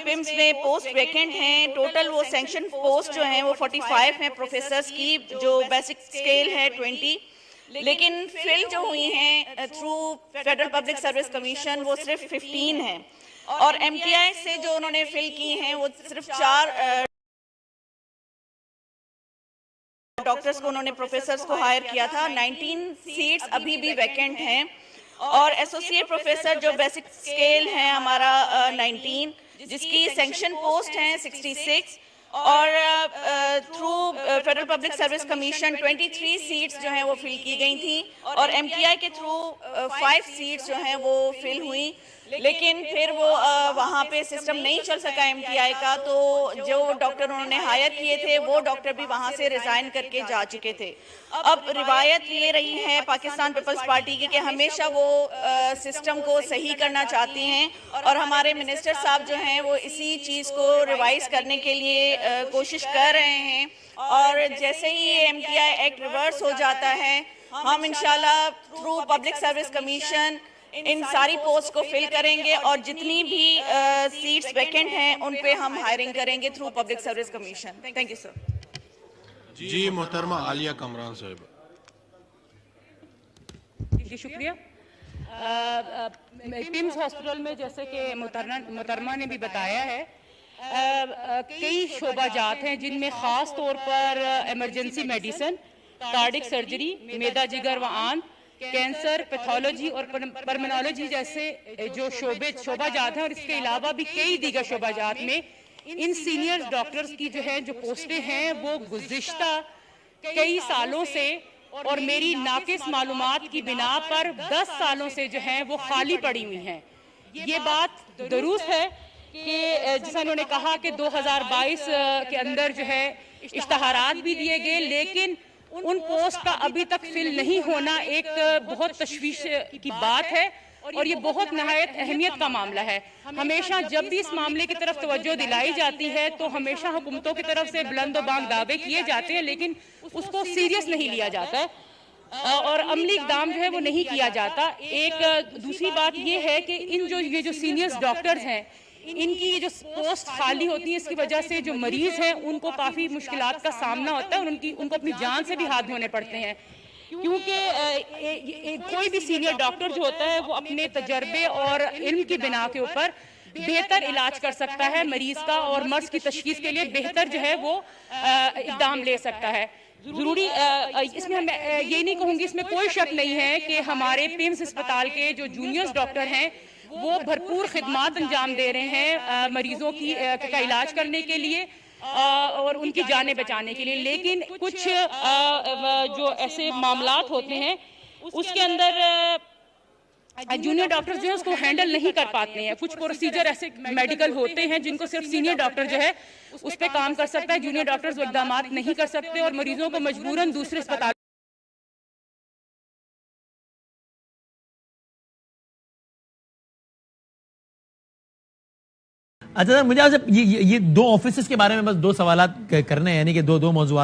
پمس میں پوسٹ ویکنٹ ہیں, ٹوٹل وہ سینکشن پوسٹ جو ہیں وہ 45 ہیں پروفیسرز کی, جو بیسک سکیل ہے 20, لیکن فل جو ہوئی ہیں through federal public service commission وہ صرف 15 ہیں. اور ایم ٹی آئی سے جو انہوں نے فل کی ہیں وہ صرف 4 ڈاکٹرز کو انہوں نے پروفیسرز کو ہائر کیا تھا. 19 سیٹس ابھی بھی ویکنٹ ہیں اور ایسوسیٹ پروفیسر جو بیسک سکیل ہیں ہمارا 19, جس کی سینکشن پوسٹ ہیں 66, اور through federal public service commission 23 seats جو ہیں وہ فل کی گئی تھیں اور ایم ٹی آئی کے تھرو 5 سیٹس جو ہیں وہ فل ہوئیں. لیکن پھر وہ وہاں پہ سسٹم نہیں چل سکا ایم ٹی آئی کا, تو جو ڈاکٹر انہوں نے ہائر کیے تھے وہ ڈاکٹر بھی وہاں سے ریزائن کر کے جا چکے تھے. اب روایت یہ رہی ہے پاکستان پیپلز پارٹی کی کہ ہمیشہ وہ سسٹم کو صحیح کرنا چاہتی ہیں اور ہمارے منسٹر صاحب جو ہیں وہ اسی چیز کو ریوائز کرنے کے لیے کوشش کر رہے ہیں. اور جیسے ہی M T I act reverse ہو جاتا ہے ہم انشاءاللہ تھرو پبلک سروس کمیشن ان ساری پوسٹ کو فل کریں گے اور جتنی بھی سیٹس ویکنٹ ہیں ان پہ ہم ہائرنگ کریں گے through public service commission. Thank you sir. جی محترمہ عالیہ کمران صاحب. جی شکریہ. پمس ہاسپٹل میں جیسے کہ محترمہ نے بھی بتایا ہے کئی شعبہ جات ہیں جن میں خاص طور پر ایمرجنسی میڈیسن, کارڈک سرجری, میدا جگر و آنت, کینسر, پیتھولوجی اور پرمنالوجی جیسے جو شعبہ جات ہیں اور اس کے علاوہ بھی کئی دیگر شعبہ جات میں ان سینئر ڈاکٹرز کی جو ہے جو پوسٹیں ہیں وہ گزشتہ کئی سالوں سے اور میری ناقص معلومات کی بنا پر 10 سالوں سے جو ہیں وہ خالی پڑی ہوئی ہیں. یہ بات درست ہے کہ جیسا انہوں نے کہا کہ 2022 کے اندر جو ہے اشتہارات بھی دیے گئے, لیکن ان پوسٹ کا ابھی تک فل نہیں ہونا ایک بہت تشویش کی بات ہے اور یہ بہت نہایت اہمیت کا معاملہ ہے. ہمیشہ جب بھی اس معاملے کی طرف توجہ دلائی جاتی ہے تو ہمیشہ حکومتوں کی طرف سے بلند و بانگ دعوے کیے جاتے ہیں لیکن اس کو سیریس نہیں لیا جاتا ہے اور عملی اقدام جو ہے وہ نہیں کیا جاتا. ایک دوسری بات یہ ہے کہ یہ جو سینئرز ڈاکٹرز ہیں ان کی یہ جو پوسٹ خالی ہوتی ہے اس کی وجہ سے جو مریض ہیں ان کو کافی مشکلات کا سامنا ہوتا ہے اور ان کو اپنی جان سے بھی ہاتھ دھونے پڑتے ہیں کیونکہ کوئی بھی سینئر ڈاکٹر جو ہوتا ہے وہ اپنے تجربے اور علم کی بنا کے اوپر بہتر علاج کر سکتا ہے مریض کا، اور مرض کی تشخیص کے لیے بہتر جو ہے وہ اقدام لے سکتا ہے. ضروری اس میں یہ نہیں کہوں گی، اس میں کوئی شک نہیں ہے کہ ہمارے پیمز اسپتال کے جو جونیئرز ڈاکٹر ہیں وہ بھرپور خدمات انجام دے رہے ہیں مریضوں کا علاج کرنے کے لیے اور ان کی جانیں بچانے کے لیے. لیکن کچھ جو ایسے معاملات ہوتے ہیں اس کے اندر جونیئر ڈاکٹر جو ہے اس کو ہینڈل نہیں کر پاتے ہیں. کچھ پروسیجر ایسے میڈیکل ہوتے ہیں جن کو صرف سینئر ڈاکٹر جو ہے اس پہ کام کر سکتا ہے. جونیئر ڈاکٹرز وہ اقدامات نہیں کر سکتے اور مریضوں کو مجبوراً دوسرے اسپتال. اچھا سر، مجھے آپ سے یہ دو آفیسز کے بارے میں بس دو سوالات کرنے ہیں، یعنی کہ دو موضوعات.